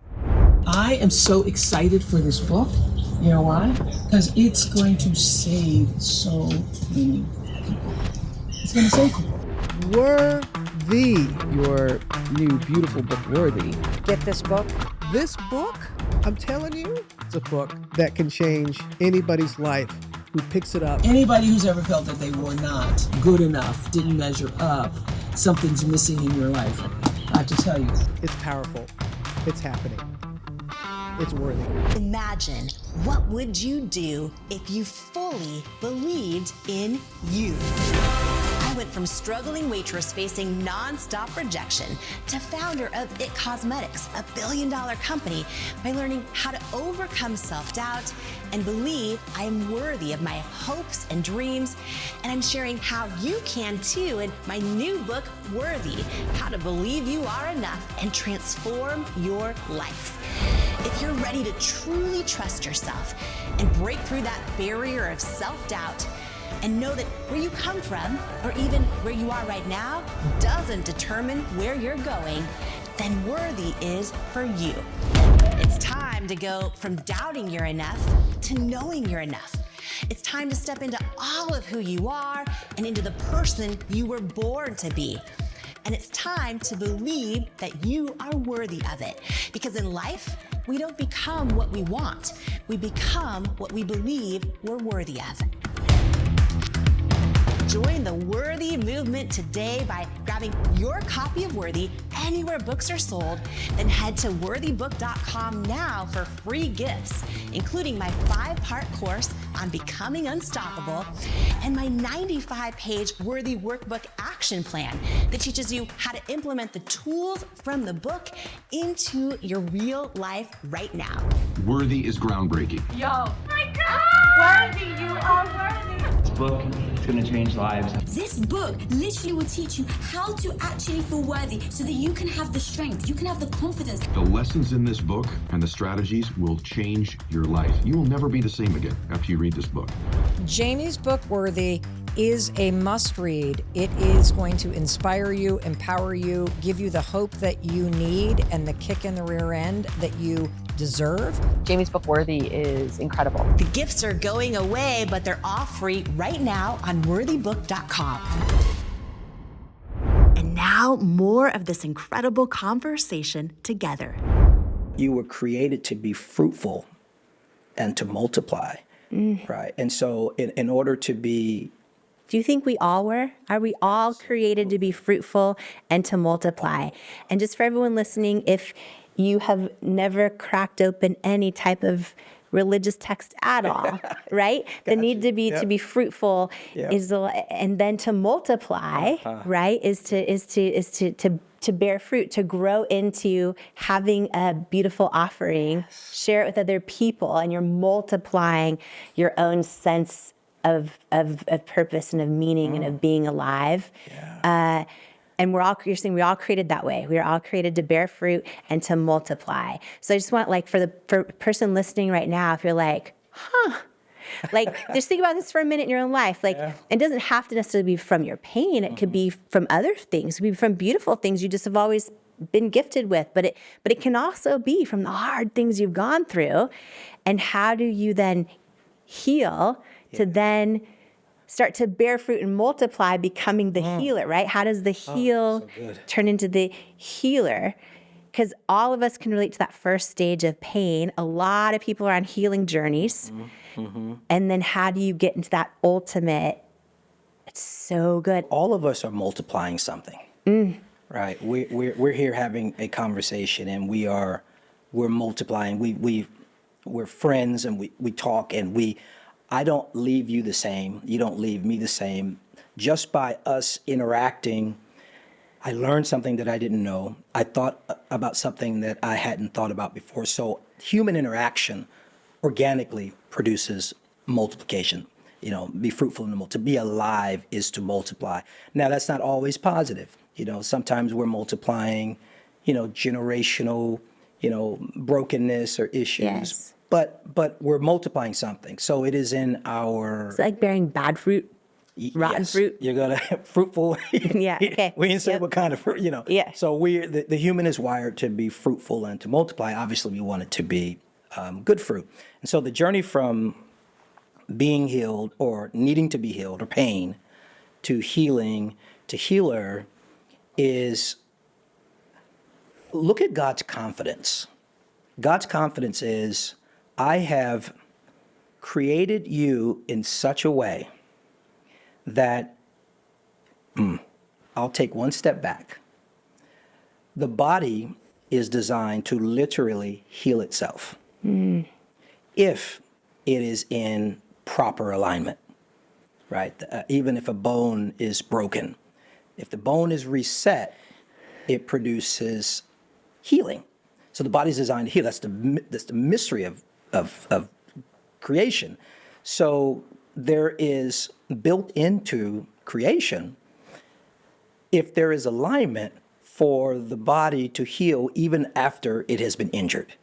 I am so excited for this book. You know why? Because it's going to save so many people. It's going to save people. Worthy. Your new beautiful book, Worthy. Get this book. This book, I'm telling you, it's a book that can change anybody's life who picks it up. Anybody who's ever felt that they were not good enough, didn't measure up, something's missing in your life, I have to tell you. It's powerful. It's happening. It's worthy. Imagine, what would you do if you fully believed in you? I went from struggling waitress facing nonstop rejection to founder of IT Cosmetics, a billion-dollar company, by learning how to overcome self-doubt and believe I am worthy of my hopes and dreams. And I'm sharing how you can too in my new book, Worthy, How to Believe You Are Enough and Transform Your Life. If you're ready to truly trust yourself and break through that barrier of self-doubt, and know that where you come from, or even where you are right now, doesn't determine where you're going, then Worthy is for you. It's time to go from doubting you're enough to knowing you're enough. It's time to step into all of who you are and into the person you were born to be. And it's time to believe that you are worthy of it. Because in life, we don't become what we want. We become what we believe we're worthy of. Join the Worthy movement today by grabbing your copy of Worthy anywhere books are sold. Then head to worthybook.com now for free gifts, including my 5-part course on becoming unstoppable and my 95-page Worthy Workbook action plan that teaches you how to implement the tools from the book into your real life right now. Worthy is groundbreaking. Yo, my God! Worthy, you are worthy. This book is going to change lives. This book literally will teach you how to actually feel worthy so that you can have the strength, you can have the confidence. The lessons in this book and the strategies will change your life. You will never be the same again after you read this book. Jamie's book, Worthy, is a must read. It is going to inspire you, empower you, give you the hope that you need and the kick in the rear end that you deserve. Jamie's book Worthy is incredible. The gifts are going away, but they're all free right now on worthybook.com. And now, more of this incredible conversation together. You were created to be fruitful and to multiply, right? And so in order to be... Do you think we all were? Are we all created to be fruitful and to multiply? And just for everyone listening, if you have never cracked open any type of religious text at all, right? The need to be fruitful is, and then to multiply, right? Is to bear fruit, to grow into having a beautiful offering, share it with other people, and you're multiplying your own sense of purpose and of meaning and of being alive. And you're saying we're all created that way. We are all created to bear fruit and to multiply. So I just want, like, for person listening right now, if you're like, like, just think about this for a minute in your own life. Like, it doesn't have to necessarily be from your pain. It could be from other things. It could be from beautiful things you just have always been gifted with. But it can also be from the hard things you've gone through. And how do you then heal to then start to bear fruit and multiply, becoming the healer, right? How does the heal turn into the healer? Because all of us can relate to that first stage of pain. A lot of people are on healing journeys. And then how do you get into that ultimate? It's so good. All of us are multiplying something, right? We're here having a conversation, and we're multiplying. We're friends, and we talk, and I don't leave you the same. You don't leave me the same. Just by us interacting, I learned something that I didn't know. I thought about something that I hadn't thought about before. So human interaction organically produces multiplication. You know, be fruitful and to be alive is to multiply. Now, that's not always positive. You know, sometimes we're multiplying, generational, brokenness or issues. Yes. But we're multiplying something. So it is in our... It's like bearing bad fruit, rotten fruit. You're going to fruitful. Yeah, okay. We didn't say what kind of fruit, Yeah. So the human is wired to be fruitful and to multiply. Obviously, we want it to be good fruit. And so the journey from being healed or needing to be healed or pain to healing to healer is... Look at God's confidence. God's confidence is... I have created you in such a way that I'll take one step back. The body is designed to literally heal itself if it is in proper alignment, right? Even if a bone is broken, if the bone is reset, it produces healing. So the body's designed to heal. That's the mystery of creation. So there is built into creation, if there is alignment for the body to heal even after it has been injured.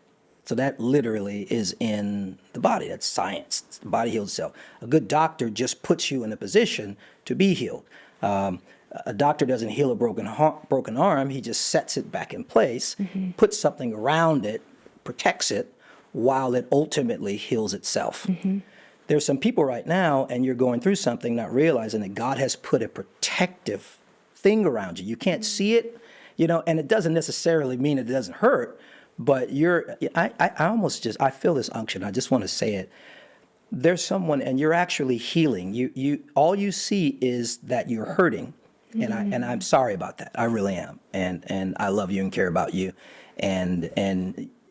So that literally is in the body. That's science. The body heals itself. A good doctor just puts you in a position to be healed. A doctor doesn't heal a broken arm. He just sets it back in place, puts something around it, protects it, while it ultimately heals itself. There's some people right now, and you're going through something, not realizing that God has put a protective thing around you. You can't see it, and it doesn't necessarily mean it doesn't hurt, but I feel this unction. I just want to say it. There's someone, and you're actually healing. You all you see is that you're hurting. And I'm sorry about that. I really am. And I love you and care about you. And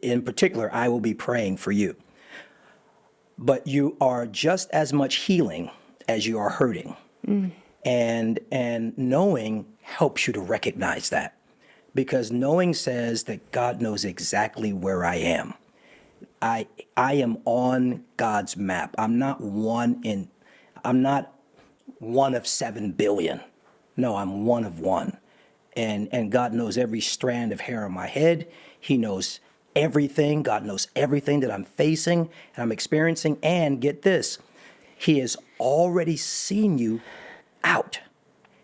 in particular, I will be praying for you. But you are just as much healing as you are hurting. And knowing helps you to recognize that. Because knowing says that God knows exactly where I am. I am on God's map. I'm not one of 7 billion. No, I'm one of one. And God knows every strand of hair on my head. He knows everything. God knows everything that I'm facing and I'm experiencing. And get this, He has already seen you out.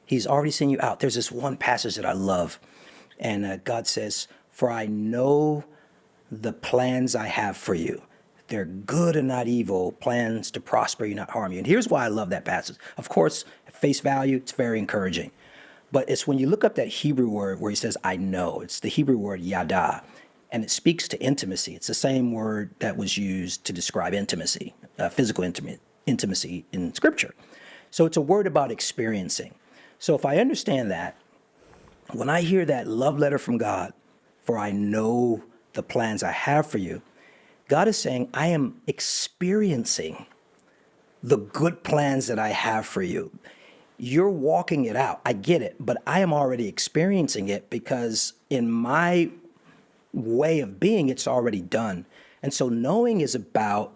He's already seen you out. There's this one passage that I love. And God says, for I know the plans I have for you. They're good and not evil, plans to prosper you, not harm you. And here's why I love that passage. Of course, at face value, it's very encouraging. But it's when you look up that Hebrew word where he says, I know. It's the Hebrew word yada. And it speaks to intimacy. It's the same word that was used to describe intimacy, physical intimacy in Scripture. So it's a word about experiencing. So if I understand that, when I hear that love letter from God, for I know the plans I have for you, God is saying, I am experiencing the good plans that I have for you. You're walking it out. I get it, but I am already experiencing it because in my way of being, it's already done. And so knowing is about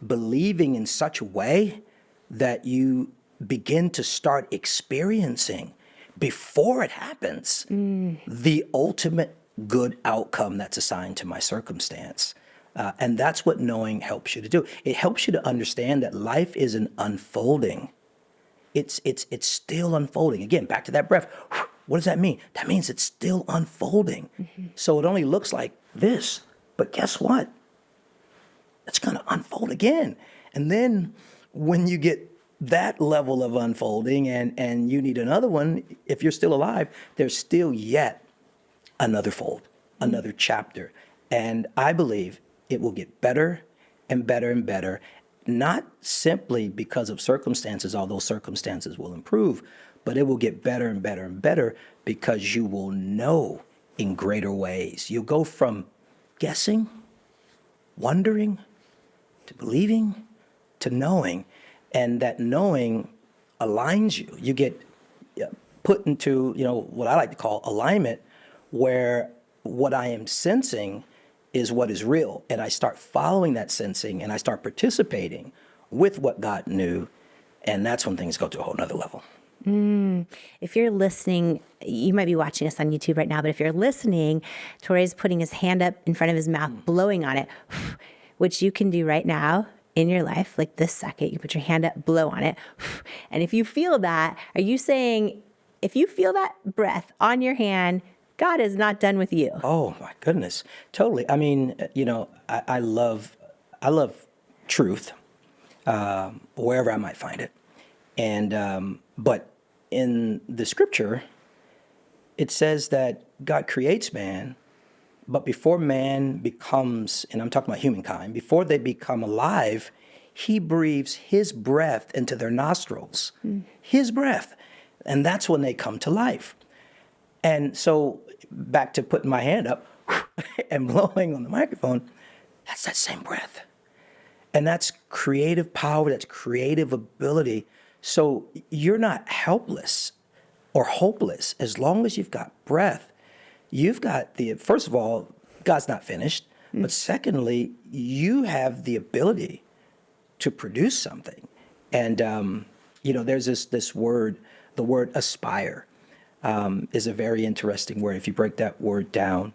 believing in such a way that you begin to start experiencing before it happens the ultimate good outcome that's assigned to my circumstance. And that's what knowing helps you to do. It helps you to understand that life isn't unfolding. It's still unfolding. Again, back to that breath. What does that mean? That means it's still unfolding. So it only looks like this, but guess what? It's going to unfold again. And then when you get that level of unfolding and you need another one, if you're still alive, there's still yet another fold, another chapter. And I believe it will get better and better and better, not simply because of circumstances, although circumstances will improve, but it will get better and better and better because you will know in greater ways. You'll go from guessing, wondering, to believing, to knowing. And that knowing aligns you. You get put into, what I like to call alignment, where what I am sensing is what is real. And I start following that sensing and I start participating with what God knew. And that's when things go to a whole nother level. If you're listening, you might be watching us on YouTube right now, but if you're listening, Touré's putting his hand up in front of his mouth, blowing on it, which you can do right now in your life, like this second. You put your hand up, blow on it. And if you feel that, are you saying, if you feel that breath on your hand, God is not done with you? Oh my goodness, totally. I mean, I love truth, wherever I might find it. And, but in the scripture, it says that God creates man, but before man becomes, and I'm talking about humankind, before they become alive, he breathes his breath into their nostrils, his breath. And that's when they come to life. And so back to putting my hand up and blowing on the microphone, that's that same breath. And that's creative power, that's creative ability. So you're not helpless or hopeless as long as you've got breath. You've got first of all, God's not finished, but secondly, you have the ability to produce something. And, there's this word, the word aspire is a very interesting word. If you break that word down,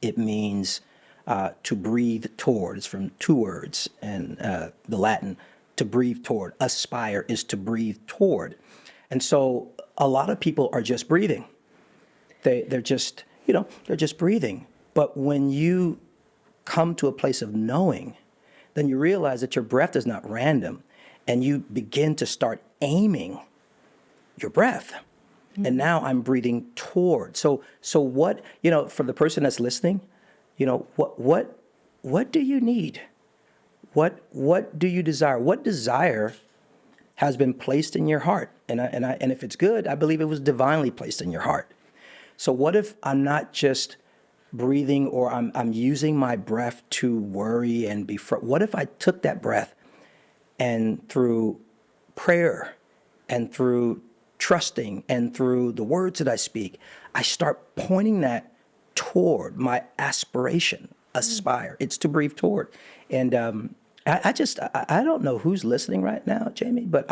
it means to breathe toward. It's from two words, and the Latin, to breathe toward. Aspire is to breathe toward. And so a lot of people are just breathing. They're just breathing. But when you come to a place of knowing, then you realize that your breath is not random, and you begin to start aiming your breath. And now I'm breathing toward. So what, for the person that's listening, what do you need? What do you desire? What desire has been placed in your heart? And if it's good, I believe it was divinely placed in your heart. So what if I'm not just breathing, or I'm using my breath to worry and be what if I took that breath and through prayer and through trusting and through the words that I speak, I start pointing that toward my aspiration, aspire. It's to breathe toward. And I don't know who's listening right now, Jamie, but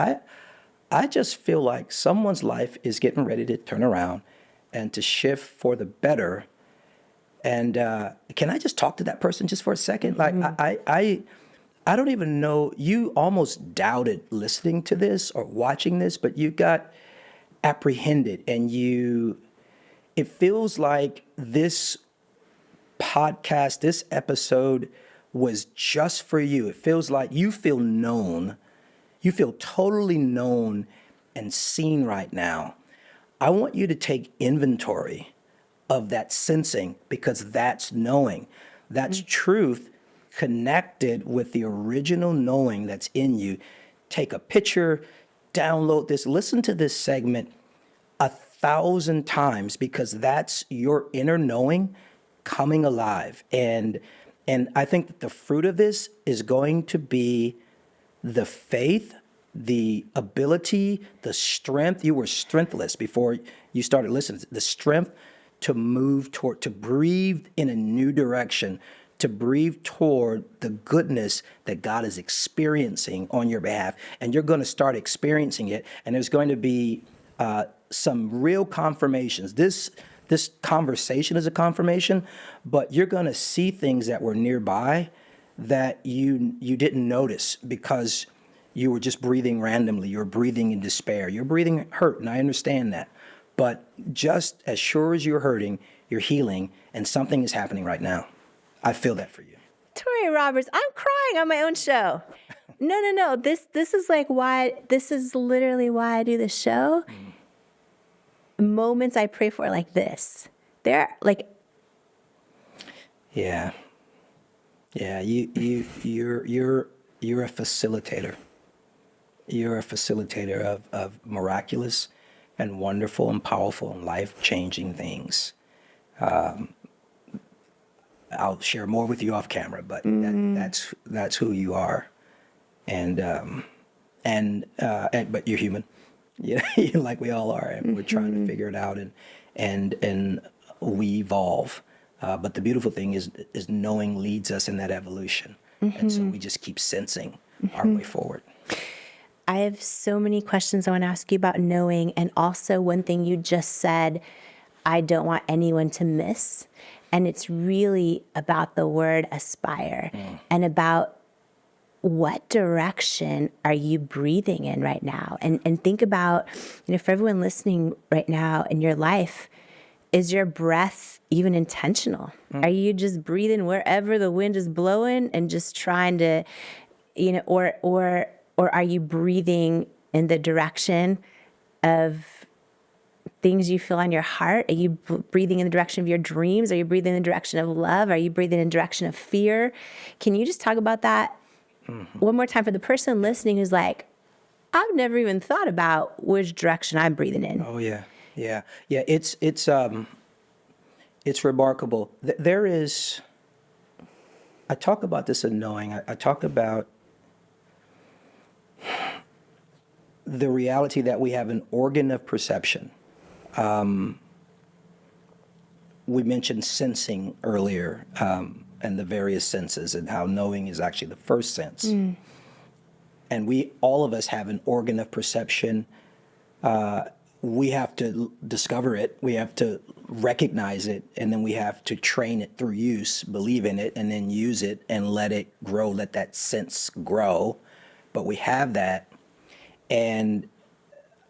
I just feel like someone's life is getting ready to turn around and to shift for the better. And can I just talk to that person just for a second? Like I don't even know, you almost doubted listening to this or watching this, but you got apprehended and it feels like this podcast, this episode was just for you. It feels like you feel known. You feel totally known and seen right now. I want you to take inventory of that sensing, because that's knowing. That's truth connected with the original knowing that's in you. Take a picture, download this, listen to this segment 1,000 times, because that's your inner knowing coming alive. And I think that the fruit of this is going to be the faith, the ability, the strength. You were strengthless before you started listening. The strength to move toward, to breathe in a new direction, to breathe toward the goodness that God is experiencing on your behalf. And you're going to start experiencing it. And there's going to be some real confirmations. This conversation is a confirmation, but you're going to see things that were nearby that you didn't notice because you were just breathing randomly. You're breathing in despair. You're breathing hurt, and I understand that. But just as sure as you're hurting, you're healing, and something is happening right now. I feel that for you. Touré Roberts, I'm crying on my own show. No. This is like why, this is literally why I do the show. Moments I pray for like this. They're like, yeah, you're a facilitator. You're a facilitator of miraculous and wonderful and powerful and life-changing things. I'll share more with you off camera, but that's who you are, and but you're human, like we all are, and we're trying to figure it out, and we evolve. But the beautiful thing is knowing leads us in that evolution, and so we just keep sensing our way forward. I have so many questions I want to ask you about knowing, and also one thing you just said, I don't want anyone to miss. And it's really about the word aspire and about what direction are you breathing in right now? And think about, for everyone listening right now in your life, is your breath even intentional? Are you just breathing wherever the wind is blowing and just trying to, or are you breathing in the direction of things you feel on your heart? Are you breathing in the direction of your dreams? Are you breathing in the direction of love? Are you breathing in the direction of fear? Can you just talk about that one more time for the person listening who's like, I've never even thought about which direction I'm breathing in? Oh yeah. It's remarkable. There is. I talk about this in knowing. I talk about the reality that we have an organ of perception. We mentioned sensing earlier, and the various senses, and how knowing is actually the first sense. And all of us have an organ of perception. We have to discover it, we have to recognize it, and then we have to train it through use, believe in it, and then use it and let it grow, let that sense grow. But we have that. And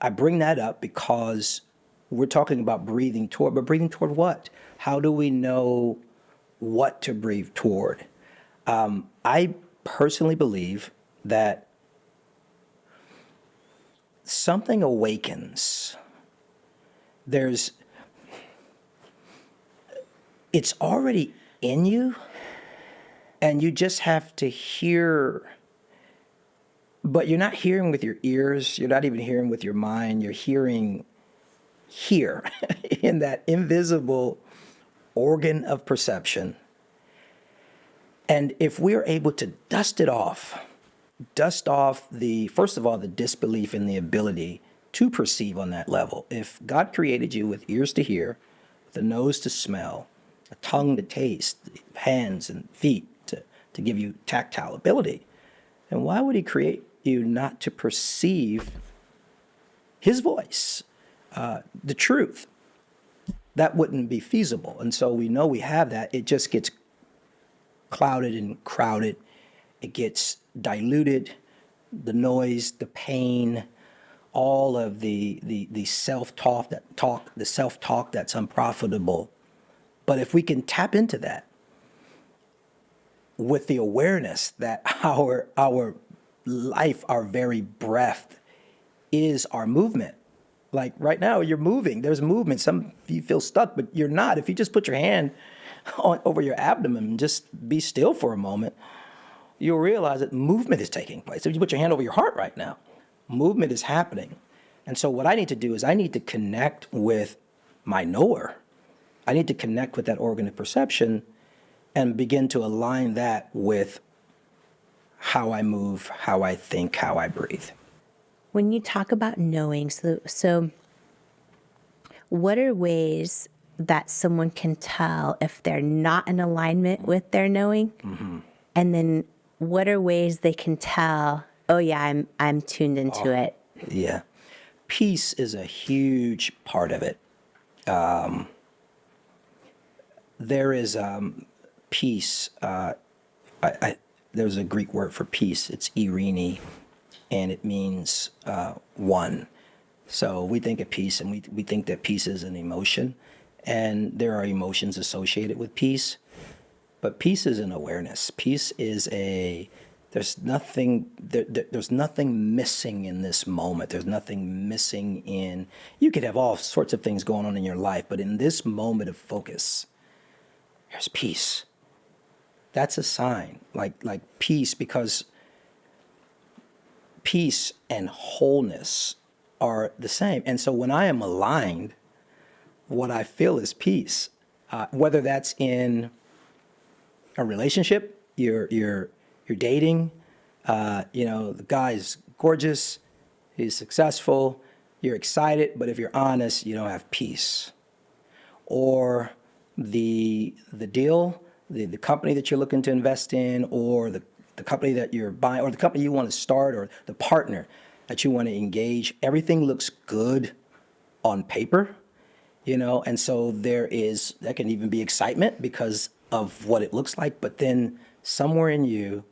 I bring that up because we're talking about breathing toward, but breathing toward what? How do we know what to breathe toward? I personally believe that something awakens. It's already in you, and you just have to hear. But you're not hearing with your ears. You're not even hearing with your mind. You're hearing here in that invisible organ of perception. And if we're able to dust off first of all, the disbelief in the ability to perceive on that level. If God created you with ears to hear, with a nose to smell, a tongue to taste, hands and feet to give you tactile ability, then why would he create you not to perceive his voice, the truth? That wouldn't be feasible. And so we know we have that. It just gets clouded and crowded. It gets diluted the noise, the pain, all of the self-talk that's unprofitable. But if we can tap into that with the awareness that our life, our very breath is our movement. Like right now, you're moving. There's movement. Some of you feel stuck, but you're not. If you just put your hand over your abdomen and just be still for a moment, you'll realize that movement is taking place. If you put your hand over your heart right now, movement is happening. And so what I need to do is I need to connect with my knower. I need to connect with that organ of perception and begin to align that with how I move, how I think, how I breathe. When you talk about knowing, so what are ways that someone can tell if they're not in alignment with their knowing? Mm-hmm. And then what are ways they can tell, oh yeah, I'm tuned into it? Yeah. Peace is a huge part of it. There is peace. There's a Greek word for peace. It's irene, and it means one. So we think of peace, and we think that peace is an emotion, and there are emotions associated with peace. But peace is an awareness. Peace is there's nothing missing in this moment. There's nothing missing in, you could have all sorts of things going on in your life, but in this moment of focus, there's peace. That's a sign, like peace, because peace and wholeness are the same. And so when I am aligned, what I feel is peace. Whether that's in a relationship, you're dating, the guy's gorgeous, he's successful, you're excited, but if you're honest, you don't have peace. Or the deal, the company that you're looking to invest in, or the company that you're buying, or the company you want to start, or the partner that you want to engage, everything looks good on paper, and so there can even be excitement because of what it looks like, but then somewhere in you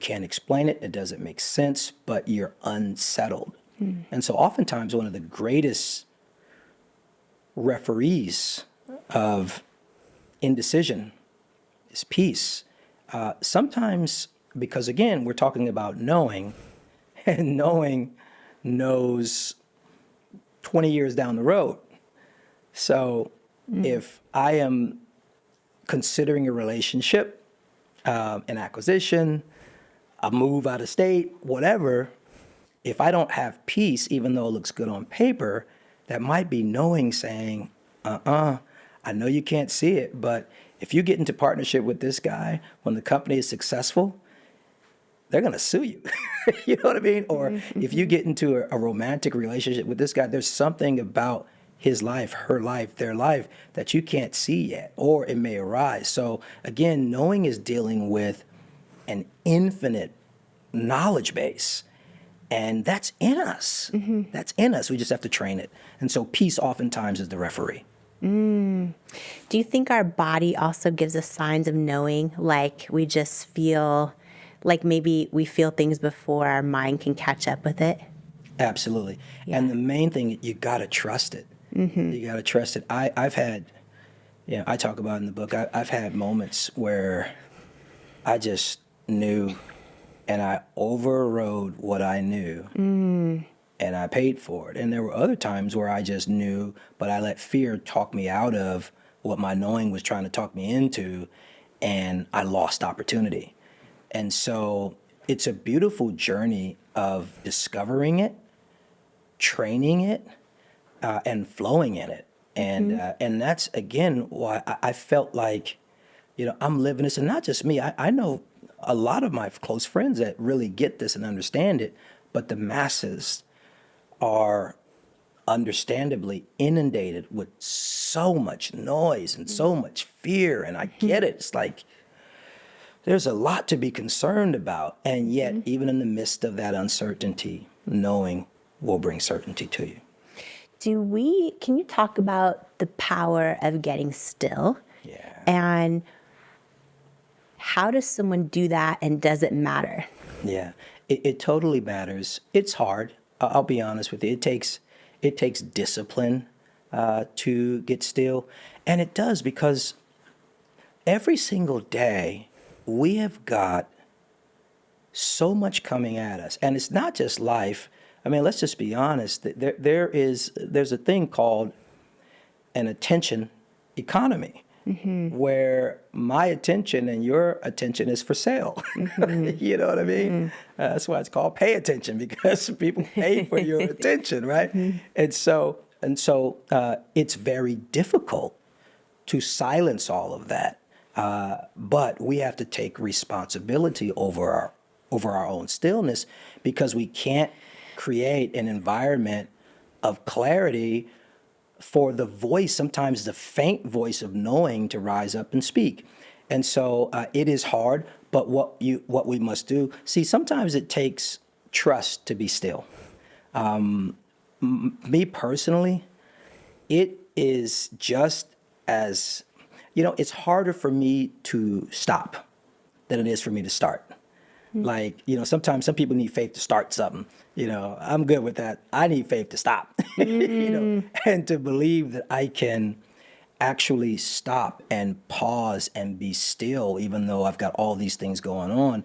can't explain it, it doesn't make sense, but you're unsettled. Mm. And so oftentimes one of the greatest referees of indecision is peace. Sometimes, because again, we're talking about knowing, and knowing knows 20 years down the road. So if I am considering a relationship, an acquisition, a move out of state, whatever, if I don't have peace, even though it looks good on paper, that might be knowing saying, I know you can't see it, but if you get into partnership with this guy, when the company is successful, they're going to sue you. You know what I mean? Or if you get into a romantic relationship with this guy, there's something about his life, her life, their life that you can't see yet, or it may arise. So again, knowing is dealing with an infinite knowledge base, and that's in us. Mm-hmm. That's in us. We just have to train it. And so peace oftentimes is the referee. Do you think our body also gives us signs of knowing? Like we just feel, like maybe we feel things before our mind can catch up with it? Absolutely. Yeah. And the main thing, you got to trust it. Mm-hmm. You got to trust it. I've had, I talk about in the book, I've had moments where I just knew, and I overrode what I knew, and I paid for it. And there were other times where I just knew, but I let fear talk me out of what my knowing was trying to talk me into, and I lost opportunity. And so it's a beautiful journey of discovering it, training it, and flowing in it. And that's, again, why I felt like, I'm living this, and not just me. I know a lot of my close friends that really get this and understand it, but the masses are understandably inundated with so much noise and so much fear, and I get it. It's like there's a lot to be concerned about, and yet even in the midst of that uncertainty, knowing will bring certainty to you. Can you talk about the power of getting still? Yeah. And How does someone do that, and does it matter? Yeah, it totally matters. It's hard. I'll be honest with you. It takes discipline to get still, and it does because every single day we have got so much coming at us, and it's not just life. I mean, let's just be honest. There's a thing called an attention economy. Where my attention and your attention is for sale. You know what I mean? That's why it's called pay attention, because people pay for your attention, right? And so it's very difficult to silence all of that. But we have to take responsibility over our own stillness, because we can't create an environment of clarity for the voice, sometimes the faint voice of knowing, to rise up and speak. And so it is hard, but what we must do, see, sometimes it takes trust to be still. Me personally, it is just as, it's harder for me to stop than it is for me to start. Like, sometimes some people need faith to start something. I'm good with that. I need faith to stop, and to believe that I can actually stop and pause and be still, even though I've got all these things going on,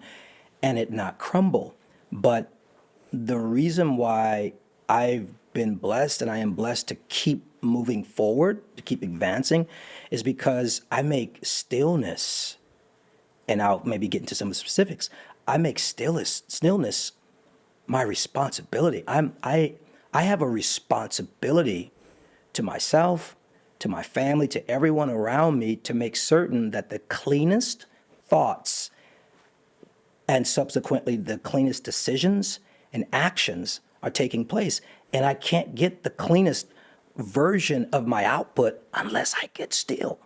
and it not crumble. But the reason why I've been blessed, and I am blessed to keep moving forward, to keep advancing, is because I make stillness, and I'll maybe get into some of the specifics, I make stillness my responsibility. I have a responsibility to myself, to my family, to everyone around me, to make certain that the cleanest thoughts and subsequently the cleanest decisions and actions are taking place. And I can't get the cleanest version of my output unless I get still.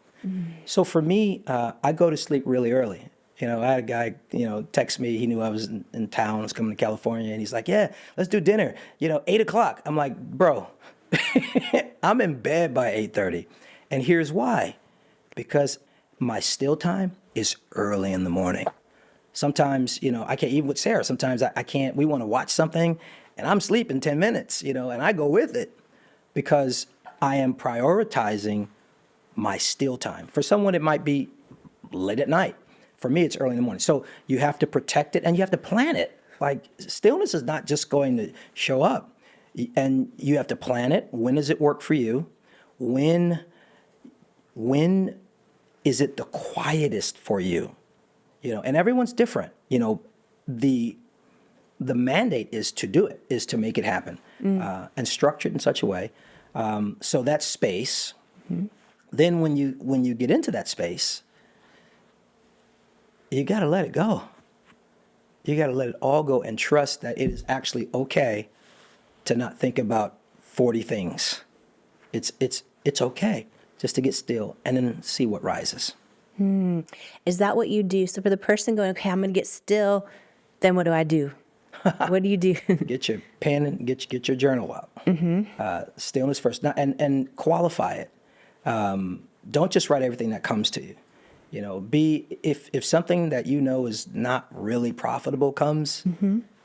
So for me, I go to sleep really early. I had a guy, text me. He knew I was in town, was coming to California, and he's like, "Yeah, let's do dinner, 8 o'clock. I'm like, "Bro, I'm in bed by 8:30. And here's why. Because my still time is early in the morning. Sometimes, I can't, even with Sarah, sometimes I can't, we want to watch something, and I'm sleeping 10 minutes, and I go with it because I am prioritizing my still time. For someone, it might be late at night. For me, it's early in the morning. So you have to protect it, and you have to plan it. Like, stillness is not just going to show up. And you have to plan it. When does it work for you? When is it the quietest for you? And everyone's different. The mandate is to do it, is to make it happen, and structure it in such a way. So that space. Then when you get into that space, you got to let it go. You got to let it all go and trust that it is actually okay to not think about 40 things. It's okay just to get still and then see what rises. Is that what you do? So for the person going, okay, I'm going to get still, then what do I do? What do you do? Get your pen and get your journal out. Stillness first, and qualify it. Don't just write everything that comes to you. If something that is not really profitable comes,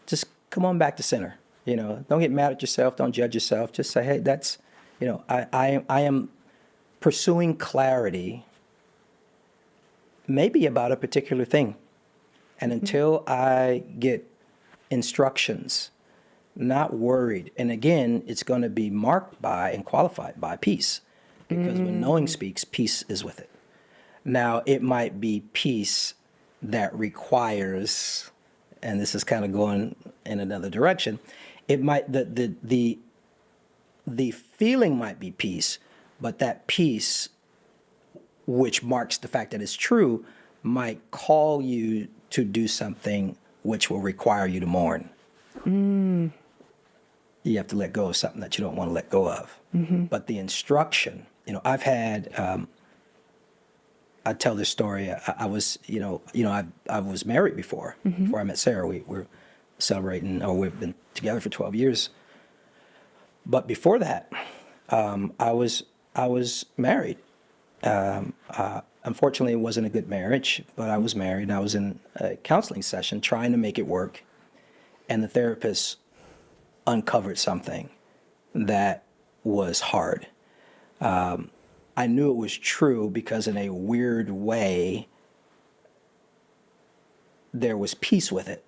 just come on back to center. Don't get mad at yourself. Don't judge yourself. Just say, hey, that's, I am pursuing clarity, maybe about a particular thing. And until I get instructions, not worried. And again, it's going to be marked by and qualified by peace. Because when knowing speaks, peace is with it. Now, it might be peace that requires, and this is kind of going in another direction, it might, the feeling might be peace, but that peace, which marks the fact that it's true, might call you to do something which will require you to mourn. You have to let go of something that you don't want to let go of. But the instruction, I've had, I tell this story. I was, I was married before I met Sarah. We were celebrating, or we've been together for 12 years. But before that, I was married. I unfortunately, it wasn't a good marriage, but I was married and I was in a counseling session trying to make it work. And the therapist uncovered something that was hard. I knew it was true because in a weird way, there was peace with it,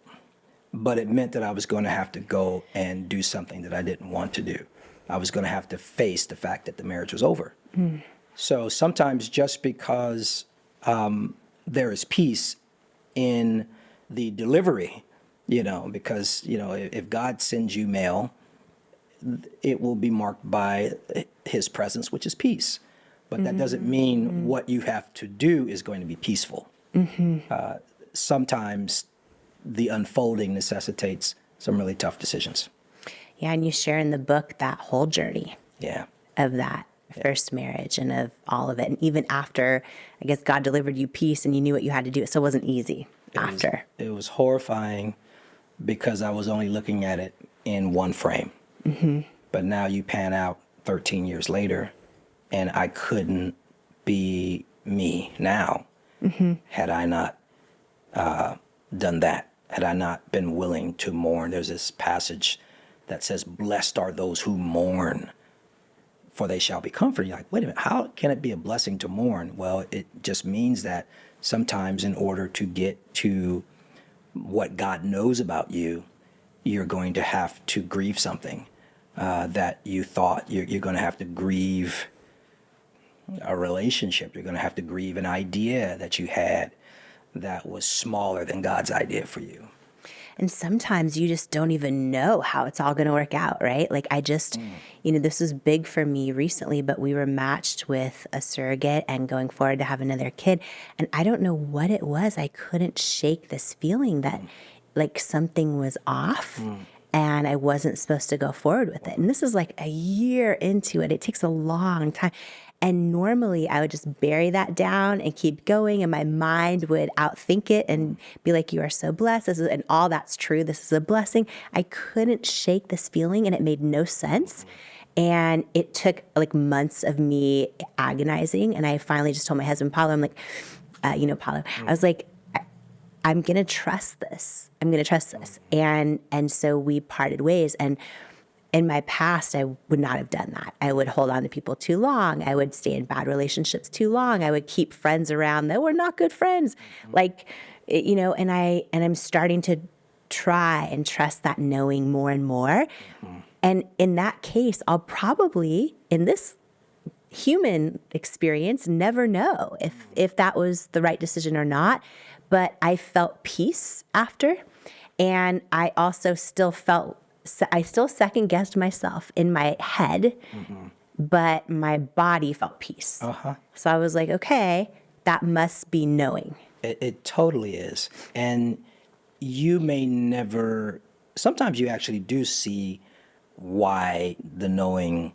but it meant that I was going to have to go and do something that I didn't want to do. I was going to have to face the fact that the marriage was over. So sometimes just because there is peace in the delivery, because, if God sends you mail, it will be marked by his presence, which is peace. But that doesn't mean what you have to do is going to be peaceful. Sometimes the unfolding necessitates some really tough decisions. Yeah, and you share in the book that whole journey Yeah. of that first marriage and of all of it. And even after, I guess, God delivered you peace and you knew what you had to do, it still wasn't easy after. It was horrifying because I was only looking at it in one frame. But now you pan out 13 years later, and I couldn't be me now had I not done that, had I not been willing to mourn. There's this passage that says, blessed are those who mourn, for they shall be comforted. You're like, wait a minute, how can it be a blessing to mourn? Well, it just means that sometimes in order to get to what God knows about you, you're going to have to grieve something that you thought. You're going to have to grieve a relationship. You're going to have to grieve an idea that you had that was smaller than God's idea for you. And sometimes you just don't even know how it's all going to work out, right? Like I just, this was big for me recently, but we were matched with a surrogate and going forward to have another kid. And I don't know what it was. I couldn't shake this feeling that like something was off and I wasn't supposed to go forward with it. And this is like a year into it. It takes a long time. And normally I would just bury that down and keep going, and my mind would outthink it and be like, you are so blessed, and all that's true, this is a blessing. I couldn't shake this feeling, and it made no sense. And it took like months of me agonizing, and I finally just told my husband, Paulo, I'm like, Paulo, I was like, I'm going to trust this. I'm going to trust this. And so we parted ways, and in my past, I would not have done that. I would hold on to people too long. I would stay in bad relationships too long. I would keep friends around that were not good friends. And I'm starting to try and trust that knowing more and more. And in that case, I'll probably, in this human experience, never know if that was the right decision or not. But I felt peace after. And I also still second guessed myself in my head, but my body felt peace. So I was like, okay, that must be knowing. It totally is. And you may never, sometimes you actually do see why the knowing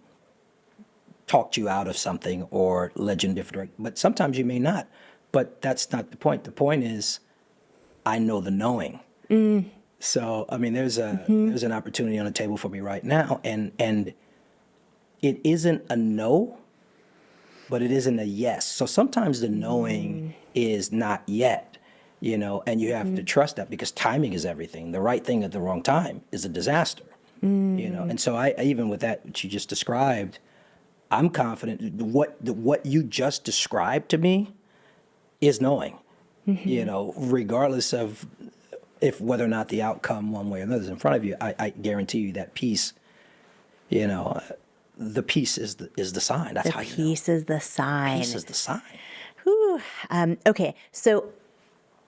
talked you out of something or led you in a different direction, but sometimes you may not. But that's not the point. The point is, I know the knowing. So, I mean, there's an opportunity on the table for me right now, and it isn't a no, but it isn't a yes. So sometimes the knowing is not yet, and you have to trust that because timing is everything. The right thing at the wrong time is a disaster, And so I even with that, what you just described, I'm confident what you just described to me is knowing, regardless of whether or not the outcome one way or another is in front of you. I guarantee you that peace, the peace is the sign. That's how you know. Peace is the sign. Peace is the sign. Whew. Okay, so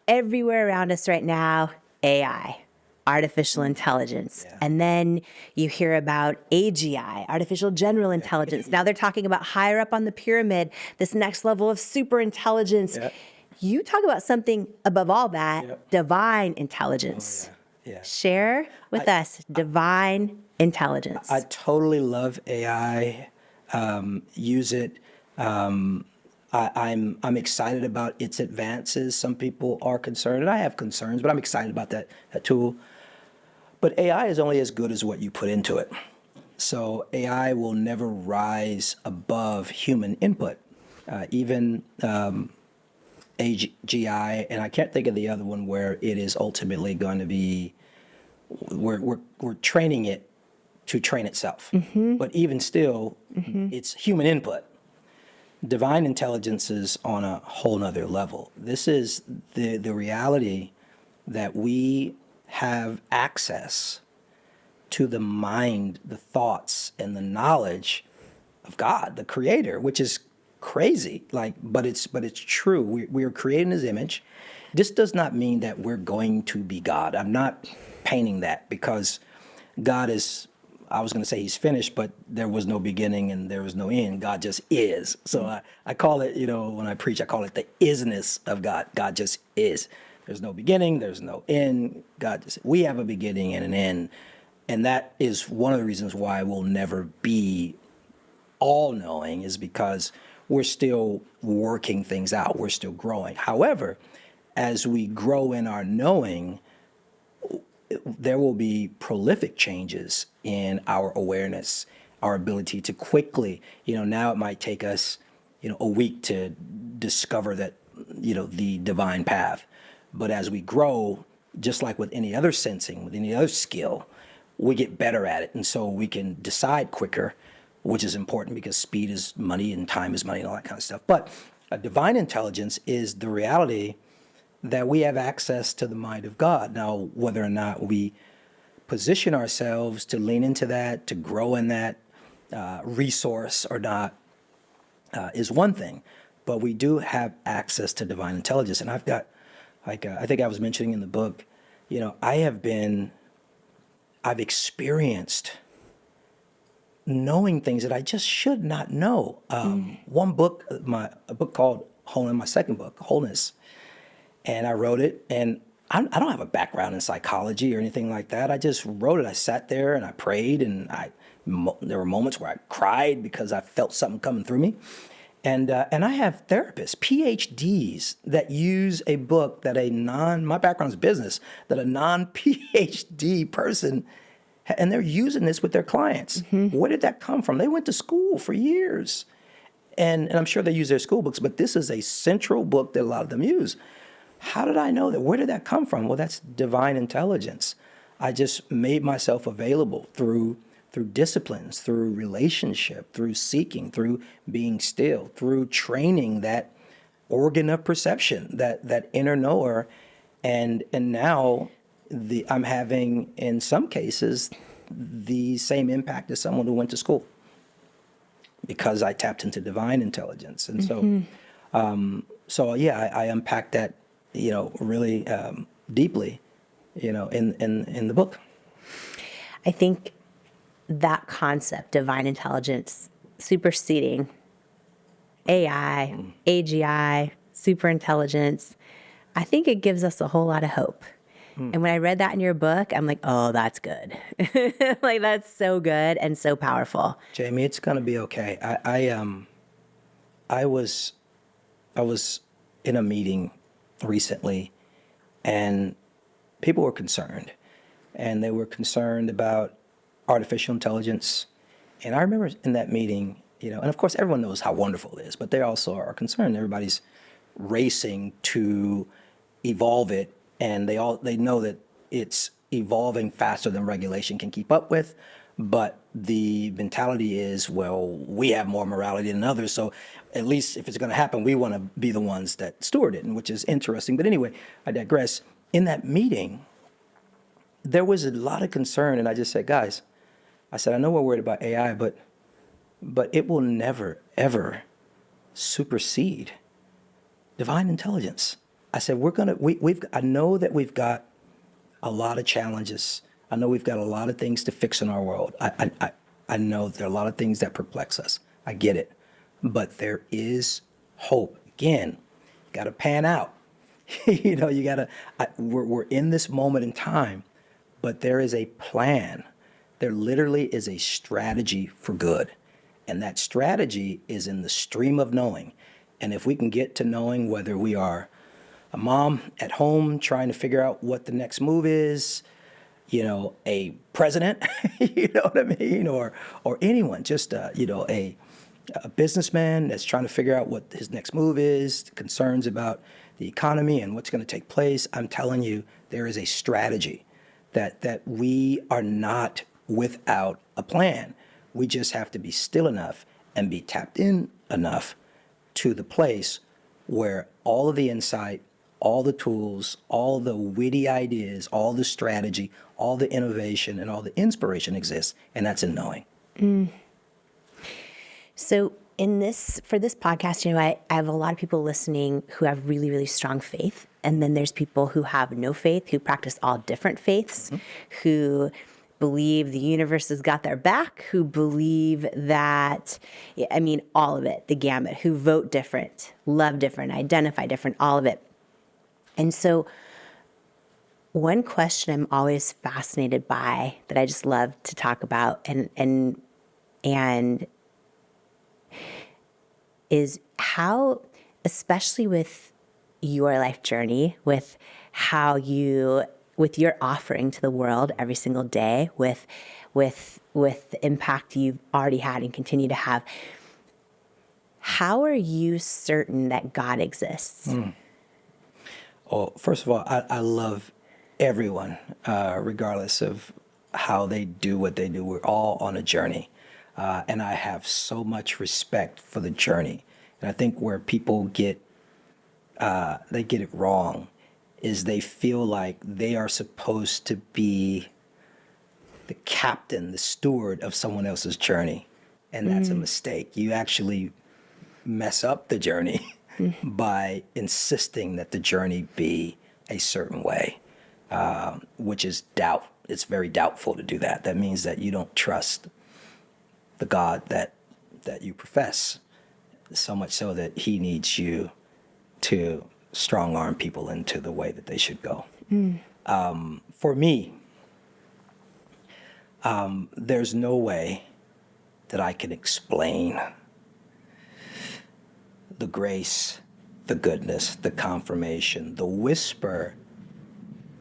everywhere around us right now, AI, artificial intelligence. Yeah. And then you hear about AGI, artificial general intelligence. Now they're talking about higher up on the pyramid, this next level of super intelligence. Yeah. You talk about something above all that, divine intelligence. Oh, yeah. Share with us divine intelligence. I totally love AI. Use it. I'm excited about its advances. Some people are concerned, and I have concerns, but I'm excited about that tool. But AI is only as good as what you put into it. So AI will never rise above human input. Even AGI, and I can't think of the other one where it is ultimately going to be, we're training it to train itself. But even still, it's human input. Divine intelligence is on a whole nother level. This is the reality that we have access to the mind, the thoughts, and the knowledge of God, the Creator, which is crazy. But it's true. We are created in His image. This does not mean that we're going to be God. I'm not painting that, because God is, I was going to say He's finished, but there was no beginning and there was no end. God just is. So I call it, when I preach, I call it the isness of God. God just is. There's no beginning, there's no end. We have a beginning and an end. And that is one of the reasons why we'll never be all-knowing, is because we're still working things out. We're still growing. However, as we grow in our knowing, there will be prolific changes in our awareness, our ability to quickly, now it might take us, a week to discover that, the divine path. But as we grow, just like with any other sensing, with any other skill, we get better at it. And so we can decide quicker, which is important because speed is money and time is money and all that kind of stuff. But a divine intelligence is the reality that we have access to the mind of God. Now, whether or not we position ourselves to lean into that, to grow in that resource or not, is one thing. But we do have access to divine intelligence. And I've got, I think I was mentioning in the book, I've experienced knowing things that I just should not know. One book, a book called Wholeness, my second book, Wholeness, and I wrote it, and I don't have a background in psychology or anything like that. I just wrote it. I sat there and I prayed, and there were moments where I cried because I felt something coming through me. And I have therapists, PhDs, that use a book that my background is business, that a non-PhD person, and they're using this with their clients. Where did that come from? They went to school for years. And I'm sure they use their school books, but this is a central book that a lot of them use. How did I know that? Where did that come from? Well, that's divine intelligence. I just made myself available through disciplines, through relationship, through seeking, through being still, through training that organ of perception, that inner knower. And now I'm having, in some cases, the same impact as someone who went to school, because I tapped into divine intelligence. And so I unpacked that, really deeply, in the book. I think that concept, divine intelligence, superseding AI, AGI, superintelligence, I think it gives us a whole lot of hope. And when I read that in your book, I'm like, oh, that's good. Like, that's so good and so powerful. Jamie, it's going to be okay. I was in a meeting recently, and people were concerned. And they were concerned about artificial intelligence. And I remember in that meeting, and of course everyone knows how wonderful it is, but they also are concerned. Everybody's racing to evolve it, and they know that it's evolving faster than regulation can keep up with. But the mentality is, well, we have more morality than others, so at least if it's going to happen, we want to be the ones that steward it, and which is interesting. But anyway, I digress. In that meeting, there was a lot of concern, and I just said, guys, I know we're worried about AI, but it will never, ever supersede divine intelligence. I said, I know that we've got a lot of challenges. I know we've got a lot of things to fix in our world. I know there are a lot of things that perplex us. I get it. But there is hope. Again, you got to pan out. We're in this moment in time, but there is a plan. There literally is a strategy for good. And that strategy is in the stream of knowing. And if we can get to knowing, whether we are a mom at home trying to figure out what the next move is, a president, you know what I mean? Or anyone, just, a a businessman that's trying to figure out what his next move is, concerns about the economy and what's going to take place, I'm telling you, there is a strategy that we are not without a plan. We just have to be still enough and be tapped in enough to the place where all of the insight, all the tools, all the witty ideas, all the strategy, all the innovation, and all the inspiration exists, and that's in knowing. So for this podcast, I have a lot of people listening who have really, really strong faith. And then there's people who have no faith, who practice all different faiths, who believe the universe has got their back, who believe that, all of it, the gamut, who vote different, love different, identify different, all of it. And so one question I'm always fascinated by that I just love to talk about and is how, especially with your life journey, with your offering to the world every single day, with the impact you've already had and continue to have, how are you certain that God exists? Well, first of all, I love everyone, regardless of how they do what they do. We're all on a journey. And I have so much respect for the journey. And I think where people get it wrong is they feel like they are supposed to be the captain, the steward of someone else's journey. And that's a mistake. You actually mess up the journey by insisting that the journey be a certain way, which is doubt. It's very doubtful to do that. That means that you don't trust the God that you profess, so much so that he needs you to strong-arm people into the way that they should go. For me, there's no way that I can explain the grace, the goodness, the confirmation, the whisper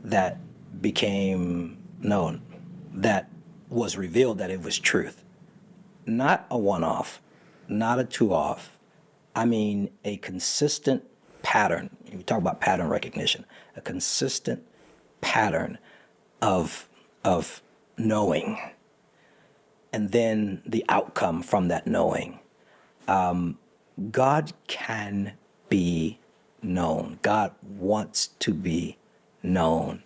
that became known, that was revealed that it was truth. Not a one-off, not a two-off. I mean a consistent pattern. We talk about pattern recognition. A consistent pattern of knowing, and then the outcome from that knowing. God can be known. God wants to be known.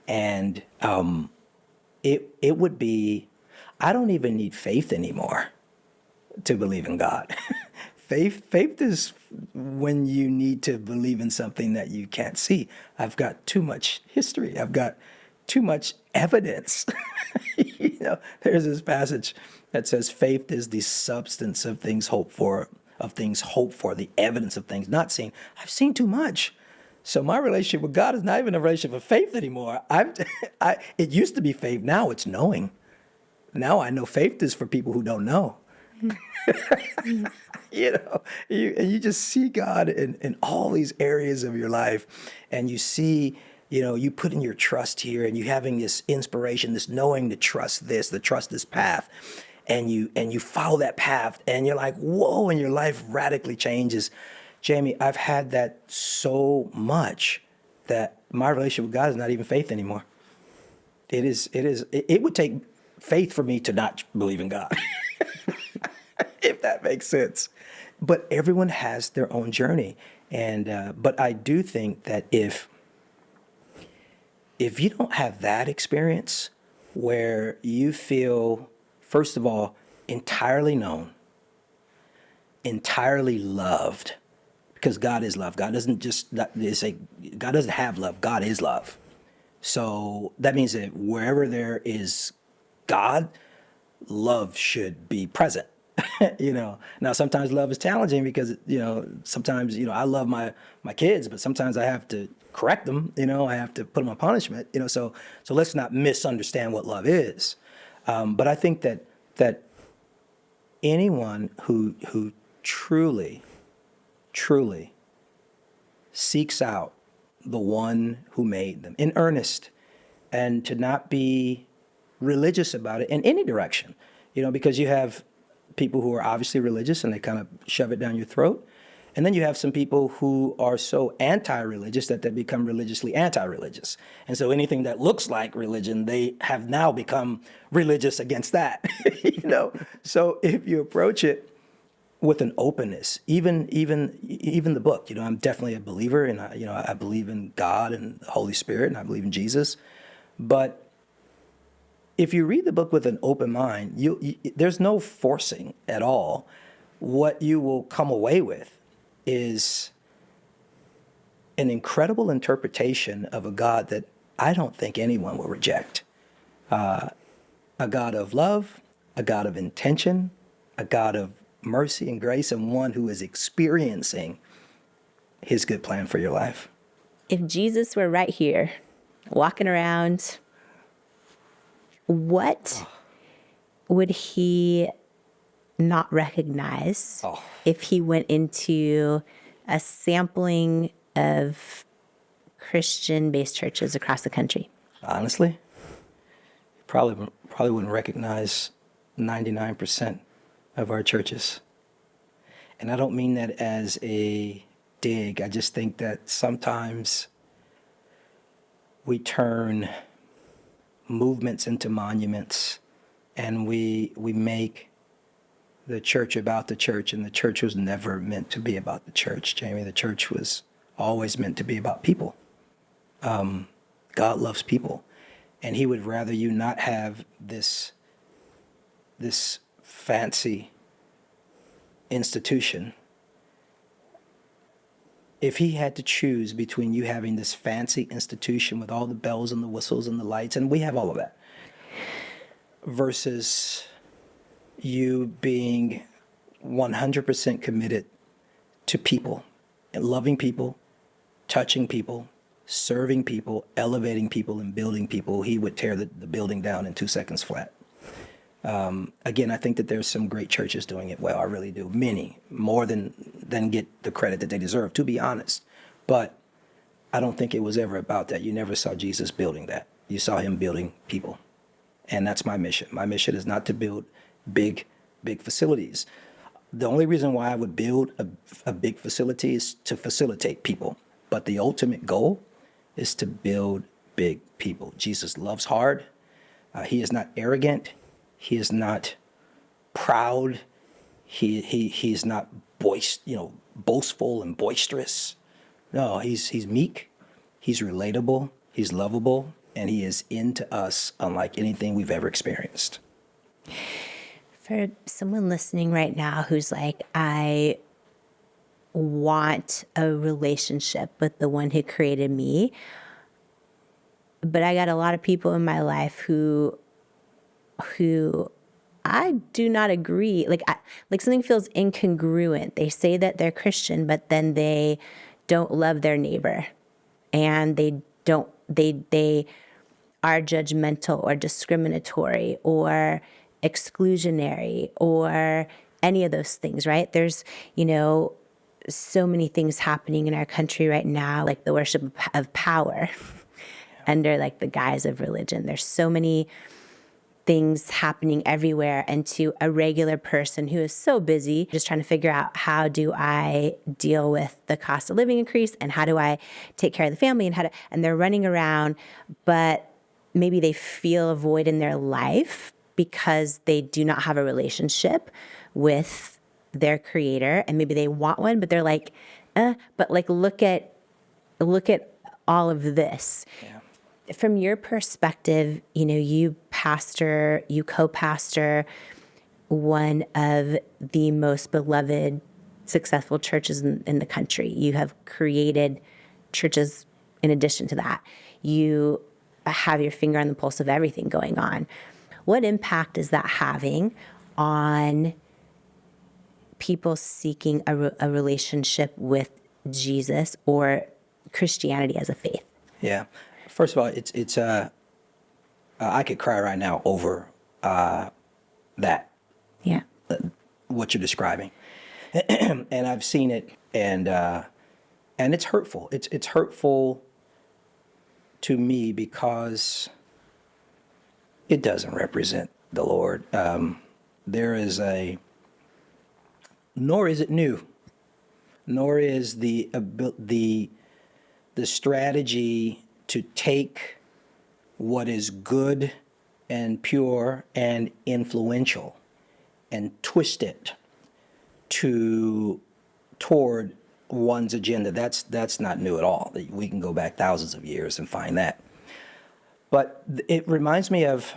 And it would be, I don't even need faith anymore to believe in God. Faith is when you need to believe in something that you can't see. I've got too much history. I've got too much evidence. There's this passage that says faith is the substance of things hoped for, the evidence of things not seen. I've seen too much. So my relationship with God is not even a relationship of faith anymore. It used to be faith. Now it's knowing. Now I know faith is for people who don't know. You just see God in all these areas of your life, and you see, you put in your trust here, and you having this inspiration, this knowing to trust this path, and you follow that path, and you're like, whoa, and your life radically changes. Jamie, I've had that so much that my relationship with God is not even faith anymore. It would take faith for me to not believe in God. If that makes sense. But everyone has their own journey. And but I do think that if you don't have that experience where you feel, first of all, entirely known, entirely loved, because God is love. God doesn't God doesn't have love. God is love. So that means that wherever there is God, love should be present. Now sometimes love is challenging because sometimes I love my kids, but sometimes I have to correct them. I have to put them on punishment. So let's not misunderstand what love is. But I think that anyone who truly seeks out the one who made them in earnest, and to not be religious about it in any direction, because you have people who are obviously religious and they kind of shove it down your throat. And then you have some people who are so anti-religious that they become religiously anti-religious. And so anything that looks like religion, they have now become religious against that. So if you approach it with an openness, even the book, I'm definitely a believer, and I believe in God and the Holy Spirit, and I believe in Jesus. But if you read the book with an open mind, there's no forcing at all. What you will come away with is an incredible interpretation of a God that I don't think anyone will reject. A God of love, a God of intention, a God of mercy and grace, and one who is experiencing his good plan for your life. If Jesus were right here, walking around, what would he not recognize if he went into a sampling of Christian-based churches across the country? Honestly, probably wouldn't recognize 99% of our churches. And I don't mean that as a dig. I just think that sometimes we turn movements into monuments, and we make the church about the church, and the church was never meant to be about the church, Jamie. The church was always meant to be about people. God loves people, and he would rather you not have this fancy institution. If he had to choose between you having this fancy institution with all the bells and the whistles and the lights, and we have all of that, versus you being 100% committed to people and loving people, touching people, serving people, elevating people, and building people, he would tear the building down in 2 seconds flat. Again, I think that there's some great churches doing it well. I really do. Many, more than get the credit that they deserve, to be honest. But I don't think it was ever about that. You never saw Jesus building that. You saw him building people. And that's my mission. My mission is not to build big facilities. The only reason why I would build a big facility is to facilitate people. But the ultimate goal is to build big people. Jesus loves hard. He is not arrogant. He is not proud. He is not boastful and boisterous. No, he's meek. He's relatable. He's lovable, and he is into us unlike anything we've ever experienced. For someone listening right now who's like, I want a relationship with the one who created me, but I got a lot of people in my life who I do not agree. Like something feels incongruent. They say that they're Christian, but then they don't love their neighbor, and they are judgmental or discriminatory or exclusionary or any of those things, right? There's, so many things happening in our country right now, like the worship of power under like the guise of religion. There's so many things happening everywhere. And to a regular person who is so busy just trying to figure out, how do I deal with the cost of living increase, and how do I take care of the family, and they're running around, but maybe they feel a void in their life because they do not have a relationship with their creator, and maybe they want one, but they're like, but like, look at all of this. Yeah. From your perspective, you co-pastor one of the most beloved, successful churches in the country. You have created churches in addition to that. You have your finger on the pulse of everything going on. What impact is that having on people seeking a relationship with Jesus or Christianity as a faith? Yeah. First of all, it's I could cry right now over that. Yeah. What you're describing, and I've seen it, and it's hurtful. It's hurtful to me because it doesn't represent the Lord. There is a nor is it new, nor is the strategy to take what is good and pure and influential and twist it toward one's agenda. That's not new at all. We can go back thousands of years and find that. But it reminds me of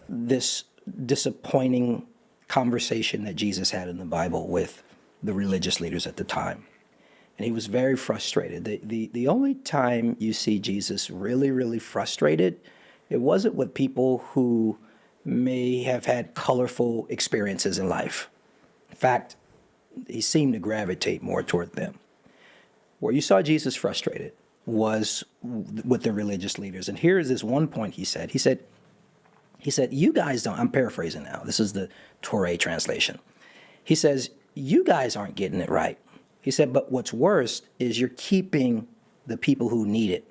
this disappointing conversation that Jesus had in the Bible with the religious leaders at the time. And he was very frustrated. The only time you see Jesus really, really frustrated, it wasn't with people who may have had colorful experiences in life. In fact, he seemed to gravitate more toward them. Where you saw Jesus frustrated was with the religious leaders. And here is this one point he said. He said, you guys don't, I'm paraphrasing now, this is the Touré translation. He says, you guys aren't getting it right. He said, but what's worse is you're keeping the people who need it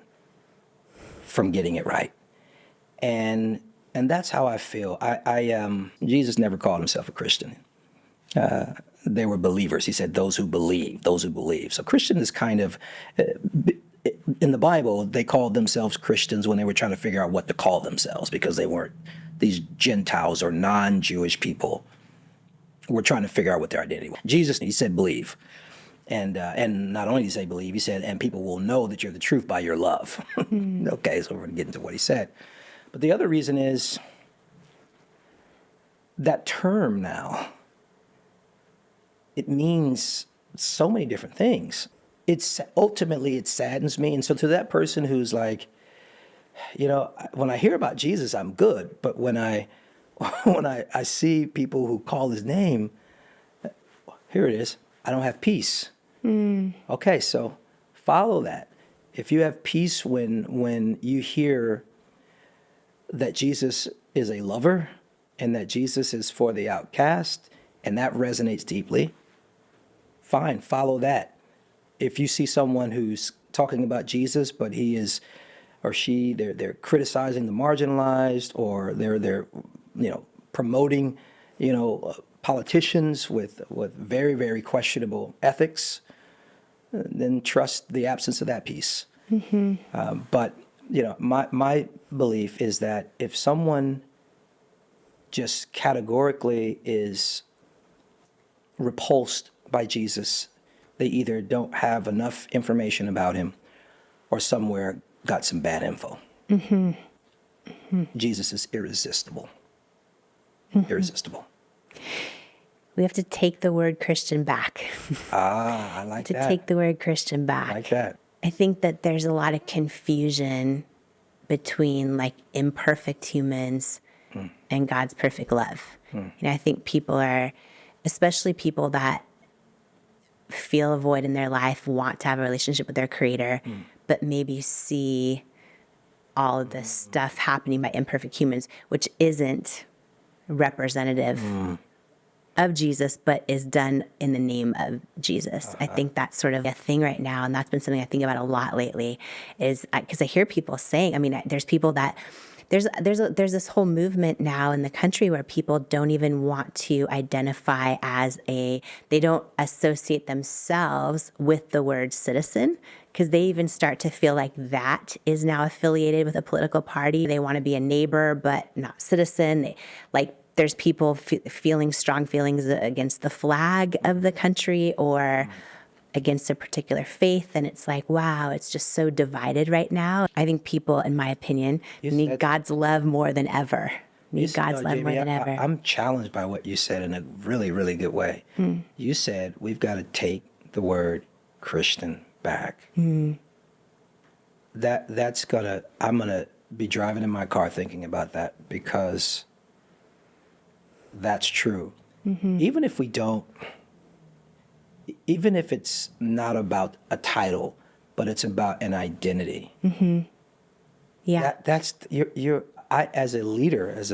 from getting it right. And that's how I feel. Jesus never called himself a Christian. They were believers. He said, those who believe. So Christian is kind of, in the Bible, they called themselves Christians when they were trying to figure out what to call themselves because they weren't, these Gentiles or non-Jewish people were trying to figure out what their identity was. Jesus, he said, believe. And not only did he say believe, he said, and people will know that you're the truth by your love. Okay, so we're going to get into what he said. But the other reason is that term now, it means so many different things. Ultimately, it saddens me. And so to that person who's like, when I hear about Jesus, I'm good. But when I see people who call his name, here it is, I don't have peace. Okay, so follow that. If you have peace when you hear that Jesus is a lover and that Jesus is for the outcast, and that resonates deeply, fine, follow that. If you see someone who's talking about Jesus, but he is or she, they're criticizing the marginalized, or they're promoting, politicians with very, very questionable ethics, then trust the absence of that piece. But my belief is that if someone just categorically is repulsed by Jesus, they either don't have enough information about him or somewhere got some bad info. Jesus is irresistible. Irresistible. We have to take the word Christian back. I like that. To take the word Christian back. I like that. I think that there's a lot of confusion between imperfect humans and God's perfect love. I think people are, especially people that feel a void in their life, want to have a relationship with their creator, but maybe see all of this stuff happening by imperfect humans, which isn't representative of Jesus, but is done in the name of Jesus. I think that's sort of a thing right now, and that's been something I think about a lot lately, is because I hear people saying, there's people that, there's this whole movement now in the country where people don't even want to identify as they don't associate themselves with the word citizen, because they even start to feel like that is now affiliated with a political party. They want to be a neighbor, but not citizen. There's people feeling strong feelings against the flag of the country or against a particular faith. And it's like, wow, it's just so divided right now. I think people, in my opinion, need God's love more than ever. I'm challenged by what you said in a really, really good way. You said we've got to take the word Christian back. I'm gonna be driving in my car thinking about that, because that's true. Even if it's not about a title, but it's about an identity. Yeah. I as a leader,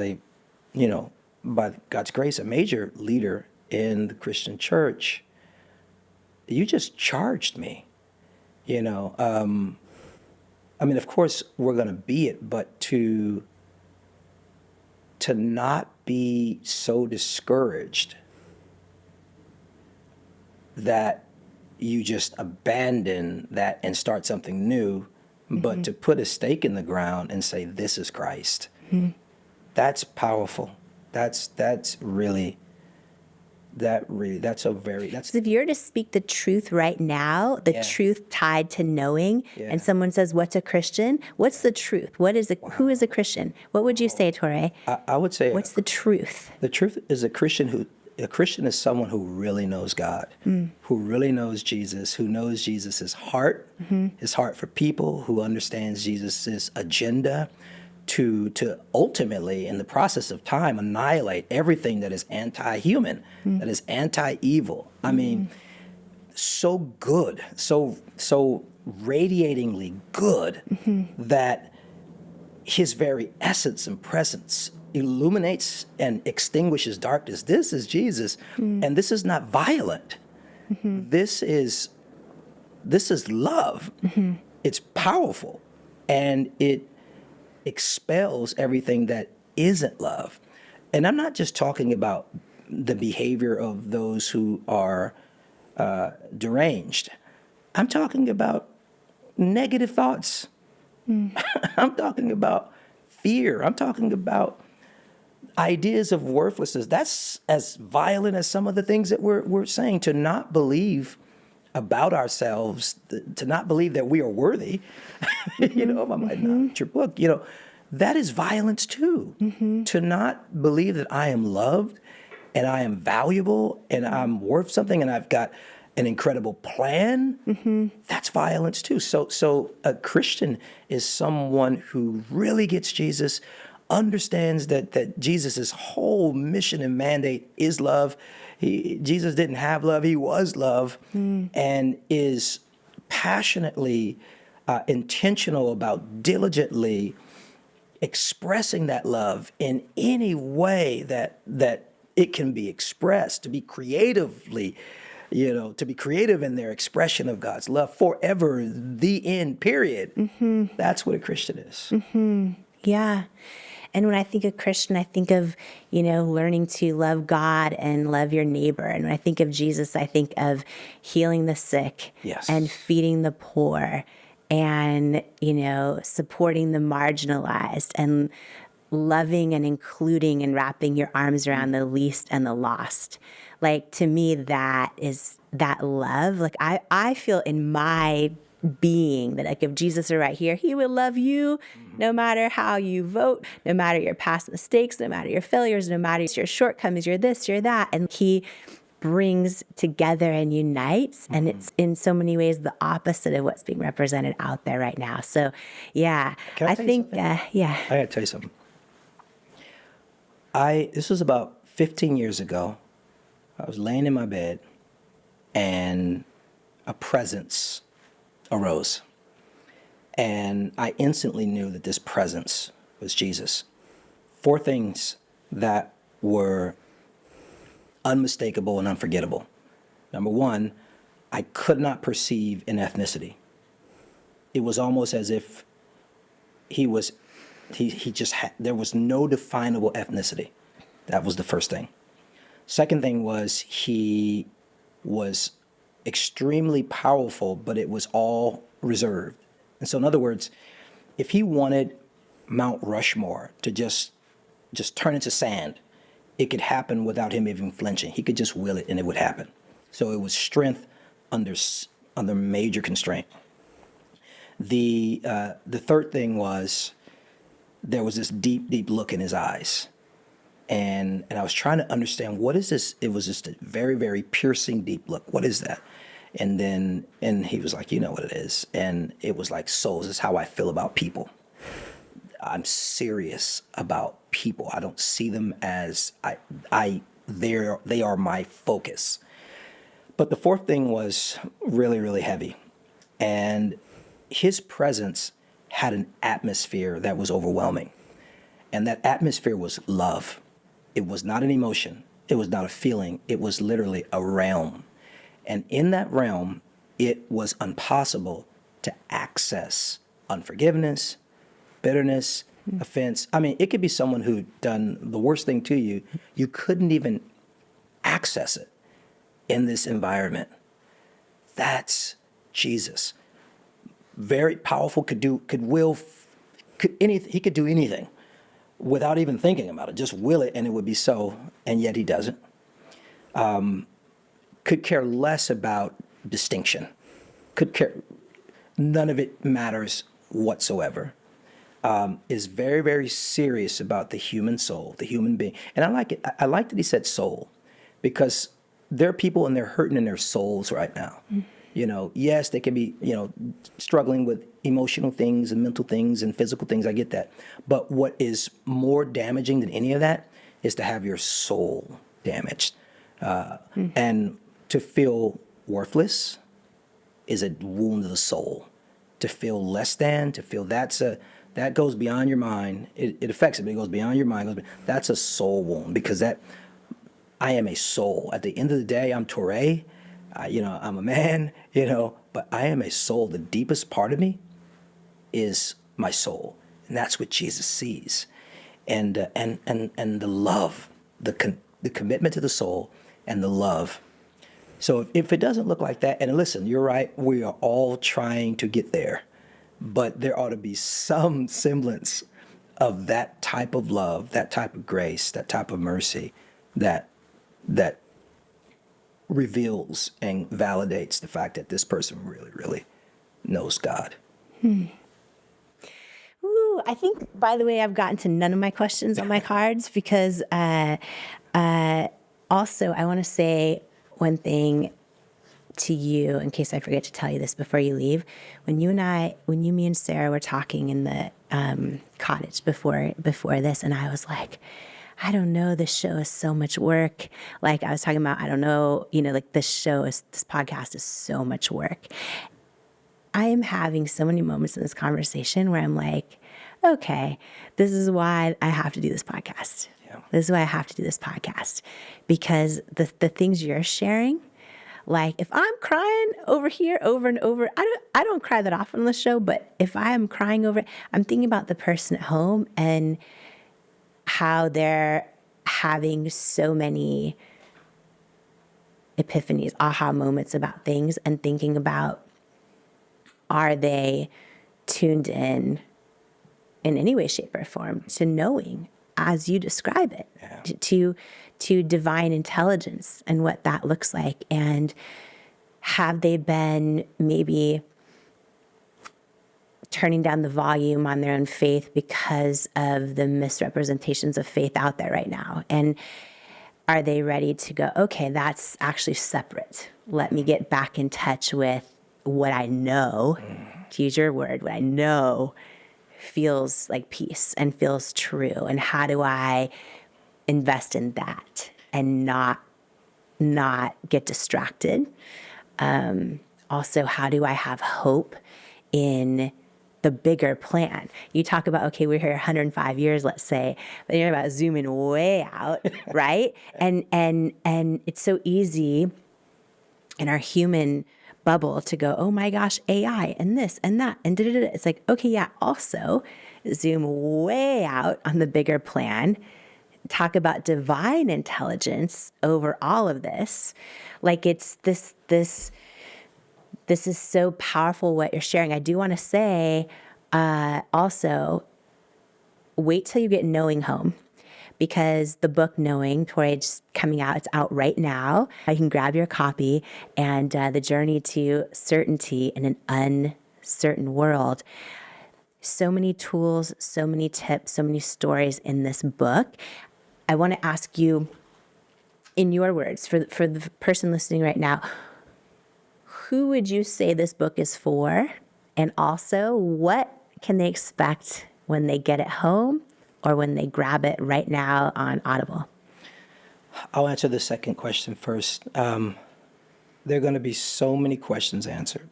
by God's grace, a major leader in the Christian church, you just charged me. Of course we're going to be it, but to not be so discouraged that you just abandon that and start something new, but to put a stake in the ground and say, this is Christ, that's powerful. That's really, that's So if you're to speak the truth right now, the truth tied to knowing, and someone says, what's a Christian? What's the truth? Who is a Christian? What would you say, Touré? I would say, what's the truth? The truth is a Christian is someone who really knows God, who really knows Jesus, who knows Jesus' heart, his heart for people, who understands Jesus' agenda to ultimately, in the process of time, annihilate everything that is anti-human, that is anti-evil. I mean, so good, so radiatingly good that his very essence and presence illuminates and extinguishes darkness. This is Jesus, and this is not violent. This is love. It's powerful, and it expels everything that isn't love. And I'm not just talking about the behavior of those who are deranged. I'm talking about negative thoughts. I'm talking about fear. I'm talking about ideas of worthlessness. That's as violent as some of the things that we're saying. To not believe about ourselves, to not believe that we are worthy. I might not read your book. That is violence too. To not believe that I am loved and I am valuable and I'm worth something and I've got an incredible plan, that's violence too. So a Christian is someone who really gets Jesus, understands that Jesus' whole mission and mandate is love. Jesus didn't have love, he was love, and is passionately intentional about diligently expressing that love in any way that it can be expressed, to be creatively, to be creative in their expression of God's love forever, the end, period. That's what a Christian is. Yeah. And when I think of Christian, I think of, learning to love God and love your neighbor. And when I think of Jesus, I think of healing the sick and feeding the poor and, supporting the marginalized and loving and including and wrapping your arms around the least and the lost. Like, to me, that is that love. Like, I feel in my being that, like, if Jesus were right here, he would love you no matter how you vote, no matter your past mistakes, no matter your failures, no matter your shortcomings, you're this, you're that. And he brings together and unites. And it's in so many ways the opposite of what's being represented out there right now. So, yeah, I think, I gotta tell you something. This was about 15 years ago. I was laying in my bed and a presence arose. And I instantly knew that this presence was Jesus. 4 things that were unmistakable and unforgettable. Number 1, I could not perceive an ethnicity. It was almost as if he just had, there was no definable ethnicity. That was the first thing. Second thing was he was extremely powerful, but it was all reserved. And so in other words, if he wanted Mount Rushmore to just turn into sand, it could happen without him even flinching. He could just will it and it would happen. So it was strength under major constraint. The third thing was there was this deep look in his eyes. And I was trying to understand, what is this? It was just a very, very piercing, deep look. What is that? And he was like, you know what it is. And it was like, souls is how I feel about people. I'm serious about people. I don't see them as they are my focus. But the fourth thing was really, really heavy. And his presence had an atmosphere that was overwhelming. And that atmosphere was love. It was not an emotion. It was not a feeling. It was literally a realm. And in that realm, it was impossible to access unforgiveness, bitterness, offense. I mean, it could be someone who'd done the worst thing to you. You couldn't even access it in this environment. That's Jesus. Very powerful, he could do anything without even thinking about it. Just will it and it would be so, and yet he doesn't. Could care less about distinction. None of it matters whatsoever. Is very, very serious about the human soul, the human being. And I like it. I like that he said soul, because there are people and they're hurting in their souls right now. Yes, they can be, struggling with emotional things and mental things and physical things. I get that. But what is more damaging than any of that is to have your soul damaged. And to feel worthless is a wound of the soul. To feel less than, to feel that goes beyond your mind. It affects it, but it goes beyond your mind. That's a soul wound, because I am a soul. At the end of the day, I'm Touré. I'm a man, but I am a soul. The deepest part of me is my soul. And that's what Jesus sees. And the love, the commitment to the soul and the love. So if it doesn't look like that, and listen, you're right, we are all trying to get there, but there ought to be some semblance of that type of love, that type of grace, that type of mercy that reveals and validates the fact that this person really, really knows God. Ooh, I think, by the way, I've gotten to none of my questions on my cards, because also I want to say one thing to you, in case I forget to tell you this before you leave. When me and Sarah were talking in the cottage before this, and I was like, I don't know, this show is so much work. Like I was talking about, I don't know, this podcast is so much work. I am having so many moments in this conversation where I'm like, okay, this is why I have to do this podcast. Yeah. This is why I have to do this podcast. Because the things you're sharing, like if I'm crying over here over and over, I don't cry that often on the show, but if I'm crying over it, I'm thinking about the person at home and how they're having so many epiphanies, aha moments about things, and thinking about, are they tuned in any way, shape, or form to knowing, as you describe it, to divine intelligence and what that looks like? And have they been maybe turning down the volume on their own faith because of the misrepresentations of faith out there right now? And are they ready to go, okay, that's actually separate. Let me get back in touch with what I know, to use your word, what I know feels like peace and feels true. And how do I invest in that and not get distracted? Also, how do I have hope in the bigger plan? You talk about, okay, we're here 105 years, let's say, but you're about zooming way out, right? And it's so easy in our human bubble to go, oh my gosh, AI and this and that and da-da-da. It's like, okay, yeah, also zoom way out on the bigger plan. Talk about divine intelligence over all of this. Like it's this is so powerful what you're sharing. I do want to say also, wait till you get Knowing home, because the book Knowing, Touré, just coming out, it's out right now. You can grab your copy, and the journey to certainty in an uncertain world. So many tools, so many tips, so many stories in this book. I want to ask you, in your words, for the person listening right now, who would you say this book is for? And also, what can they expect when they get it home or when they grab it right now on Audible? I'll answer the second question first. There are going to be so many questions answered.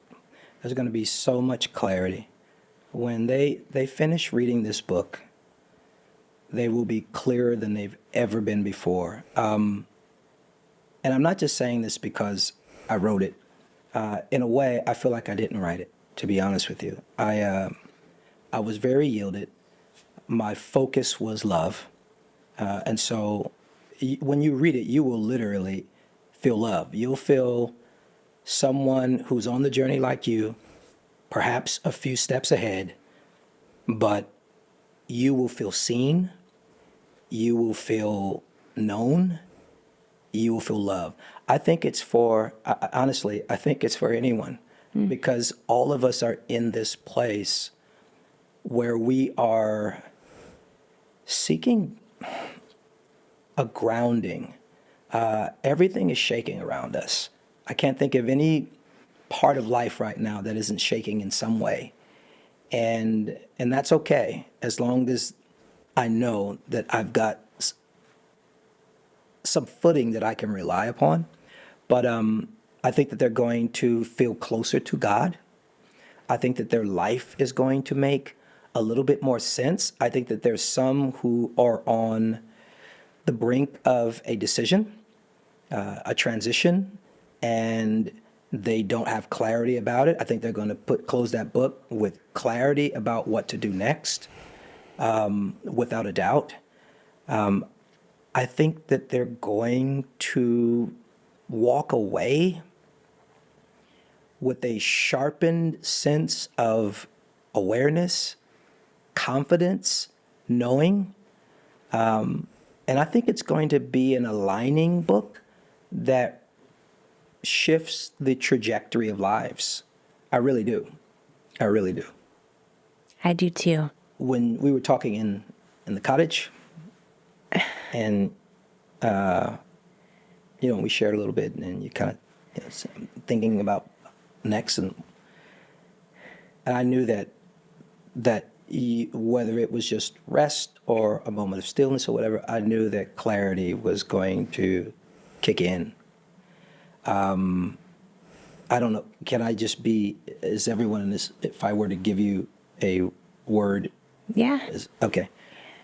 There's going to be so much clarity. When they finish reading this book, they will be clearer than they've ever been before. And I'm not just saying this because I wrote it. In a way, I feel like I didn't write it, to be honest with you. I was very yielded. My focus was love. And so when you read it, you will literally feel love. You'll feel someone who's on the journey like you, perhaps a few steps ahead, but you will feel seen, you will feel known, you will feel loved. I think it's for, honestly, I think it's for anyone, because all of us are in this place where we are seeking a grounding. Everything is shaking around us. I can't think of any part of life right now that isn't shaking in some way. And that's okay, as long as I know that I've got some footing that I can rely upon. But I think that they're going to feel closer to God. I think that their life is going to make a little bit more sense. I think that there's some who are on the brink of a decision, a transition, and they don't have clarity about it. I think they're going to close that book with clarity about what to do next, without a doubt. I think that they're going to walk away with a sharpened sense of awareness, confidence, knowing. And I think it's going to be an aligning book that shifts the trajectory of lives. I really do. I really do. I do too. When we were talking in the cottage, and we shared a little bit, and you kind of thinking about next, and I knew that whether it was just rest or a moment of stillness or whatever, I knew that clarity was going to kick in. I don't know. Can I just be? Is everyone in this? If I were to give you a word, yeah. Okay.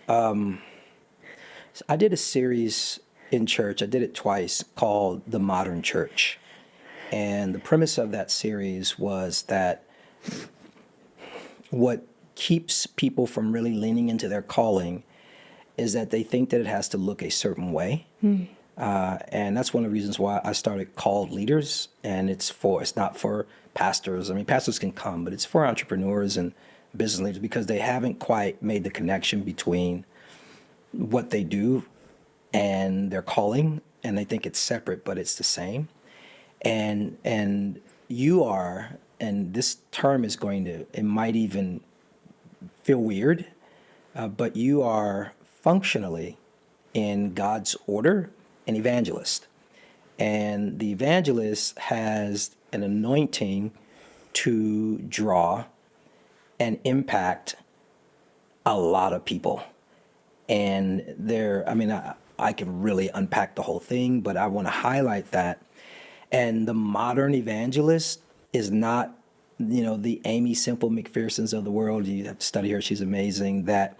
So I did a series in church. I did it twice, called The Modern Church. And the premise of that series was that what keeps people from really leaning into their calling is that they think that it has to look a certain way. And that's one of the reasons why I started Called Leaders. And it's not for pastors. I mean, pastors can come, but it's for entrepreneurs and business leaders, because they haven't quite made the connection between what they do and their calling, and they think it's separate, but it's the same. And you are, and this term is it might even feel weird, but you are functionally, in God's order, an evangelist. And the evangelist has an anointing to draw and impact a lot of people. And I can really unpack the whole thing, but I want to highlight that. And the modern evangelist is not, the Amy Semple McPhersons of the world. You have to study her. She's amazing. That,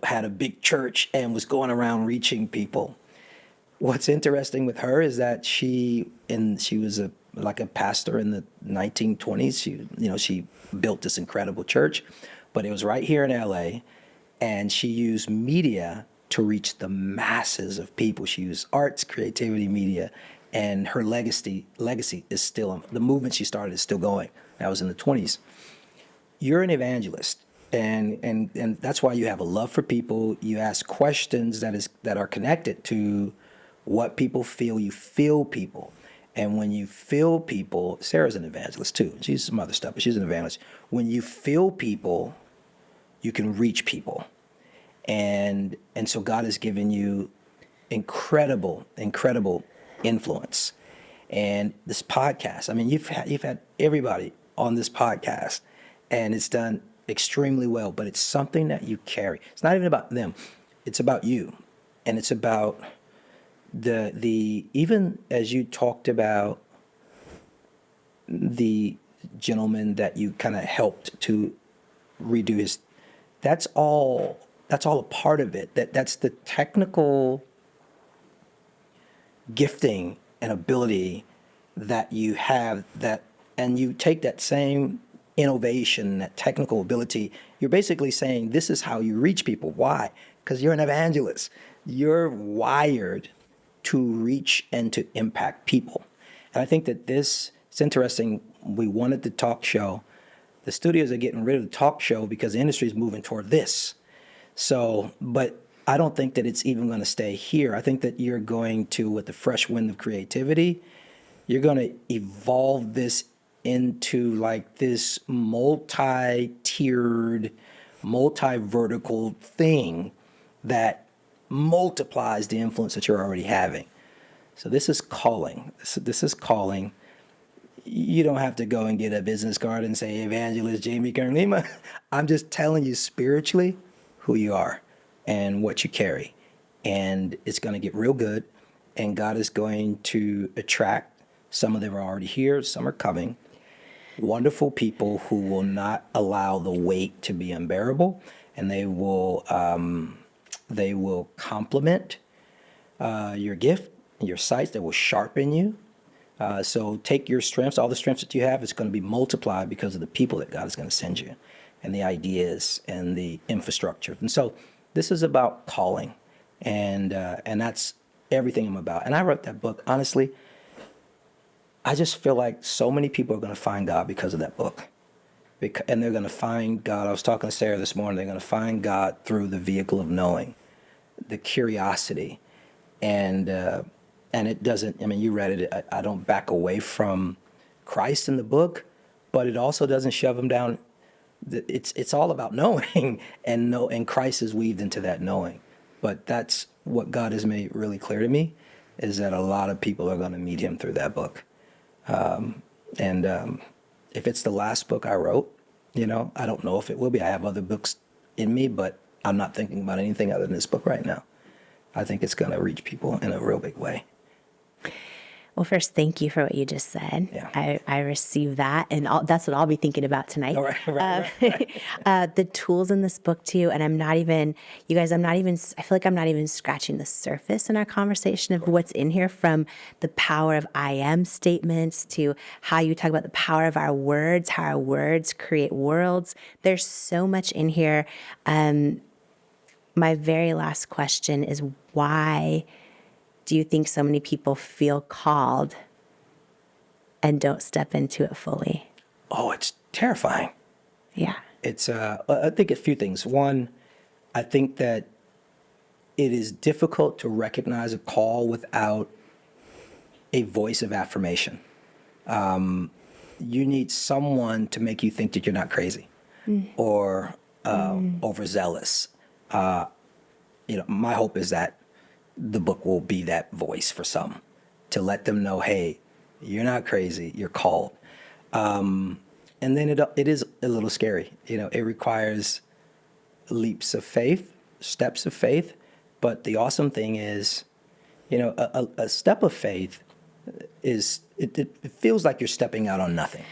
had a big church and was going around reaching people. What's interesting with her is that she was like a pastor in the 1920s. She built this incredible church, but it was right here in LA. And she used media to reach the masses of people. She used arts, creativity, media, and her legacy is still, the movement she started is still going. That was in the 20s. You're an evangelist, and that's why you have a love for people. You ask questions that are connected to what people feel. You feel people. And when you feel people, Sarah's an evangelist too. She's some other stuff, but she's an evangelist. When you feel people, you can reach people. And so God has given you incredible influence. And this podcast, you've had everybody on this podcast, and it's done extremely well, but it's something that you carry. It's not even about them. It's about you. And it's about the even as you talked about the gentleman that you kind of helped to redo his, that's all a part of it. That's the technical gifting and ability that you have, and you take that same innovation, that technical ability, you're basically saying this is how you reach people. Why? Because you're an evangelist. You're wired to reach and to impact people. And I think that this It's interesting. We wanted the talk show. The studios are getting rid of the talk show because the industry is moving toward this. So, but I don't think that it's even going to stay here. I think that you're going to, with the fresh wind of creativity, you're going to evolve this into like this multi-tiered, multi-vertical thing that multiplies the influence that you're already having. So this is calling. This is calling. You don't have to go and get a business card and say, Evangelist Jamie Kern Lima. I'm just telling you spiritually who you are and what you carry. And it's going to get real good. And God is going to attract, some of them are already here, some are coming, wonderful people who will not allow the weight to be unbearable. And they will complement your gift, your sights. They will sharpen you. So take your strengths, all the strengths that you have, it's going to be multiplied because of the people that God is going to send you and the ideas and the infrastructure. And so this is about calling, and that's everything I'm about. And I wrote that book, honestly, I just feel like so many people are going to find God because of that book. And they're going to find God. I was talking to Sarah this morning. They're going to find God through the vehicle of knowing, the curiosity, and it doesn't. I mean, you read it. I don't back away from Christ in the book, but it also doesn't shove him down. It's all about knowing, and Christ is weaved into that knowing. But that's what God has made really clear to me, is that a lot of people are going to meet him through that book. If it's the last book I wrote, I don't know if it will be. I have other books in me, but I'm not thinking about anything other than this book right now. I think it's going to reach people in a real big way. Well, first, thank you for what you just said. Yeah. I received that, and that's what I'll be thinking about tonight. All right. The tools in this book too, and I feel like I'm not even scratching the surface in our conversation of what's in here, from the power of I am statements to how you talk about the power of our words, how our words create worlds. There's so much in here. My very last question is, why do you think so many people feel called and don't step into it fully? Oh, it's terrifying. Yeah. It's, I think a few things. One, I think that it is difficult to recognize a call without a voice of affirmation. You need someone to make you think that you're not crazy or overzealous. My hope is that the book will be that voice for some, to let them know, hey, you're not crazy, you're called. And then it is a little scary. It requires leaps of faith, steps of faith. But the awesome thing is, a step of faith is, it feels like you're stepping out on nothing.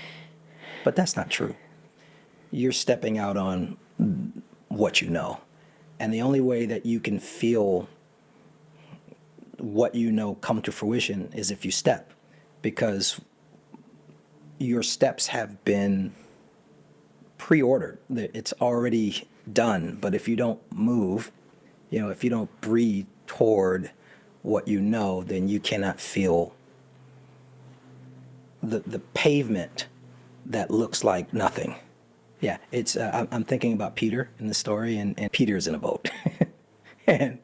But that's not true. You're stepping out on what you know. And the only way that you can feel what you know come to fruition is if you step, because your steps have been pre-ordered. It's already done. But if you don't move, if you don't breathe toward what you know, then you cannot feel the pavement that looks like nothing. Yeah, it's. I'm thinking about Peter in the story, and Peter's in a boat, and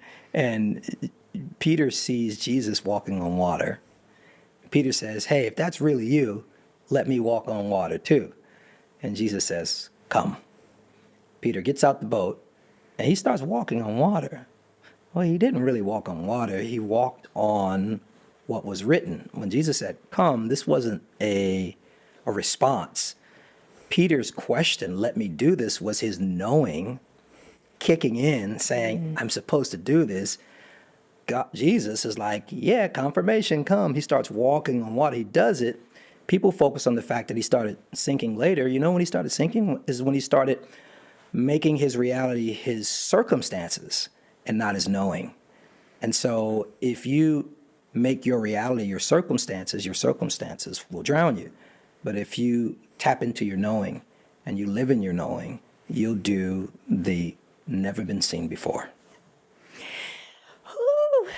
Peter sees Jesus walking on water. Peter says, "Hey, if that's really you, let me walk on water too." And Jesus says, "Come." Peter gets out the boat, and he starts walking on water. Well, he didn't really walk on water. He walked on what was written. When Jesus said, "Come," this wasn't a response. Peter's question, "Let me do this," was his knowing kicking in, saying, "I'm supposed to do this." Jesus is like, "Yeah, confirmation, come." He starts walking on water. He does it. People focus on the fact that he started sinking later. When he started sinking is when he started making his reality his circumstances and not his knowing. And so if you make your reality your circumstances will drown you. But if you tap into your knowing and you live in your knowing, you'll do the never been seen before. Whew.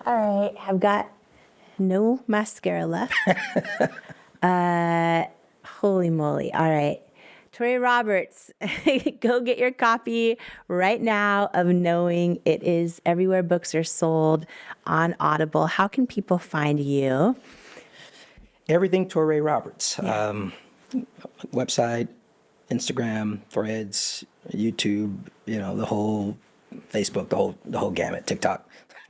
All right, I've got no mascara left. Holy moly. All right. Touré Roberts, go get your copy right now of Knowing. It is everywhere books are sold, on Audible. How can people find you? Everything Touré Roberts. Website, Instagram, Threads, YouTube, the whole Facebook, the whole gamut, TikTok.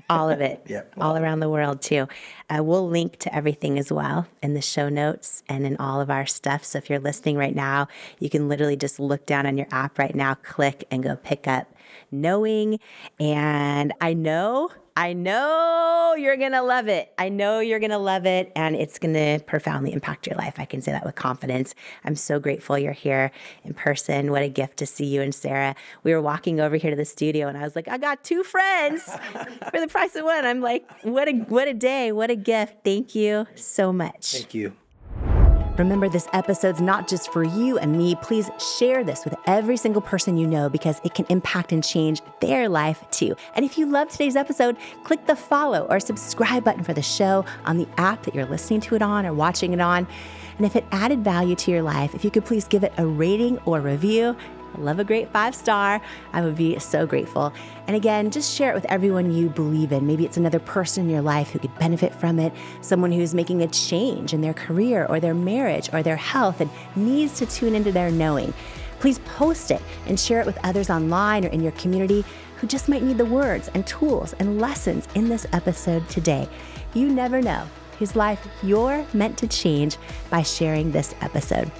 All of it. Yeah. All around the world, too. We'll link to everything as well in the show notes and in all of our stuff. So if you're listening right now, you can literally just look down on your app right now, click, and go pick up Knowing. And I know you're going to love it. I know you're going to love it, and it's going to profoundly impact your life. I can say that with confidence. I'm so grateful you're here in person. What a gift to see you and Sarah. We were walking over here to the studio, and I was like, I got 2 friends for the price of one. I'm like, what a day, what a gift. Thank you so much. Thank you. Remember, this episode's not just for you and me. Please share this with every single person you know because it can impact and change their life too. And if you love today's episode, click the follow or subscribe button for the show on the app that you're listening to it on or watching it on. And if it added value to your life, if you could please give it a rating or review. I love a great 5-star. I would be so grateful. And again, just share it with everyone you believe in. Maybe it's another person in your life who could benefit from it, someone who's making a change in their career or their marriage or their health and needs to tune into their knowing. Please post it and share it with others online or in your community who just might need the words and tools and lessons in this episode today. You never know whose life you're meant to change by sharing this episode.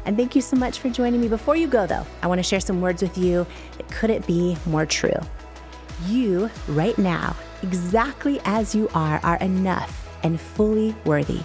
And thank you so much for joining me. Before you go, though, I want to share some words with you that couldn't be more true. You, right now, exactly as you are enough and fully worthy.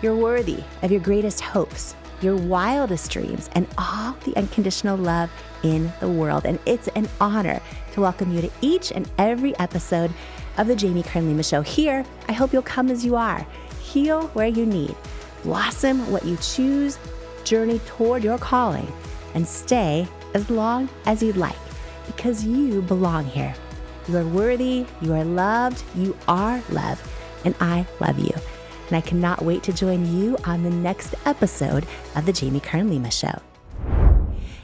You're worthy of your greatest hopes, your wildest dreams, and all the unconditional love in the world. And it's an honor to welcome you to each and every episode of the Jamie Kern Lima Show. Here, I hope you'll come as you are, heal where you need, blossom what you choose, journey toward your calling, and stay as long as you'd like, because you belong here. You are worthy, you are loved, you are loved, and I love you. And I cannot wait to join you on the next episode of the Jamie Kern Lima Show.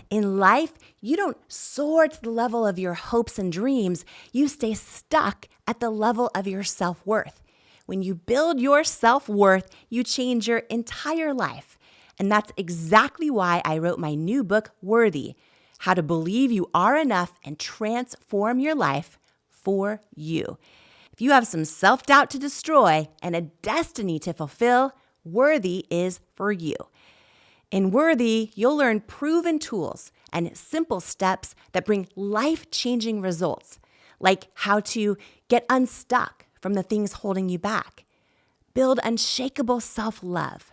In life, you don't soar to the level of your hopes and dreams. You stay stuck at the level of your self-worth. When you build your self-worth, you change your entire life. And that's exactly why I wrote my new book, Worthy: How to Believe You Are Enough and Transform Your Life for You. If you have some self-doubt to destroy and a destiny to fulfill, Worthy is for you. In Worthy, you'll learn proven tools and simple steps that bring life-changing results, like how to get unstuck from the things holding you back, build unshakable self-love,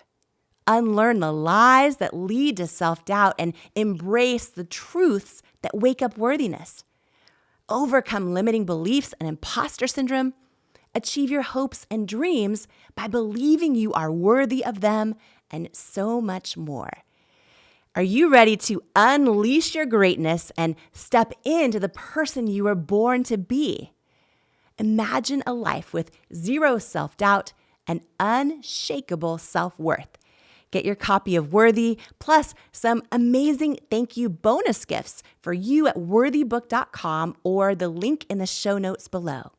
unlearn the lies that lead to self-doubt, and embrace the truths that wake up worthiness, overcome limiting beliefs and imposter syndrome, achieve your hopes and dreams by believing you are worthy of them, and so much more. Are you ready to unleash your greatness and step into the person you were born to be? Imagine a life with zero self-doubt and unshakable self-worth. Get your copy of Worthy, plus some amazing thank you bonus gifts for you at worthybook.com or the link in the show notes below.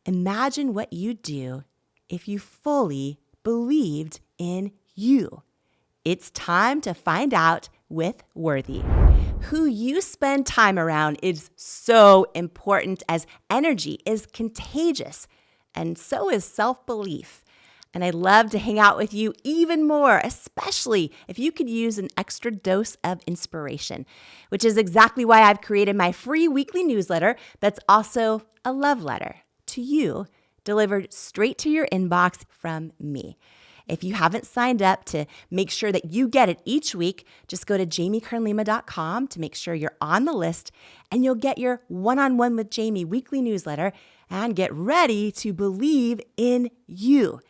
Imagine what you'd do if you fully believed in you. It's time to find out with Worthy. Who you spend time around is so important, as energy is contagious, and so is self-belief. And I'd love to hang out with you even more, especially if you could use an extra dose of inspiration, which is exactly why I've created my free weekly newsletter that's also a love letter to you, delivered straight to your inbox from me. If you haven't signed up to make sure that you get it each week, just go to jamiekernlima.com to make sure you're on the list, and you'll get your One-on-One with Jamie weekly newsletter and get ready to believe in you.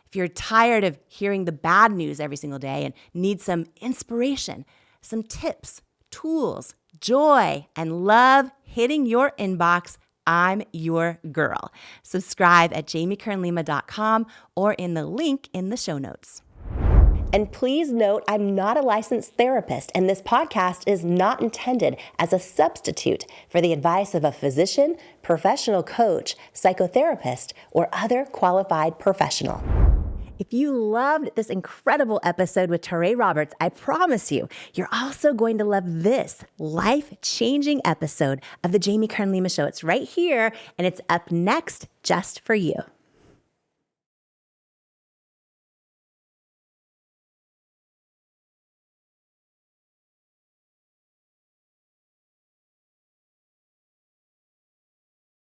If you're tired of hearing the bad news every single day and need some inspiration, some tips, tools, joy, and love hitting your inbox, I'm your girl. Subscribe at jamiekernlima.com or in the link in the show notes. And please note, I'm not a licensed therapist, and this podcast is not intended as a substitute for the advice of a physician, professional coach, psychotherapist, or other qualified professional. If you loved this incredible episode with Touré Roberts, I promise you're also going to love this life-changing episode of the Jamie Kern Lima Show. It's right here, and it's up next just for you.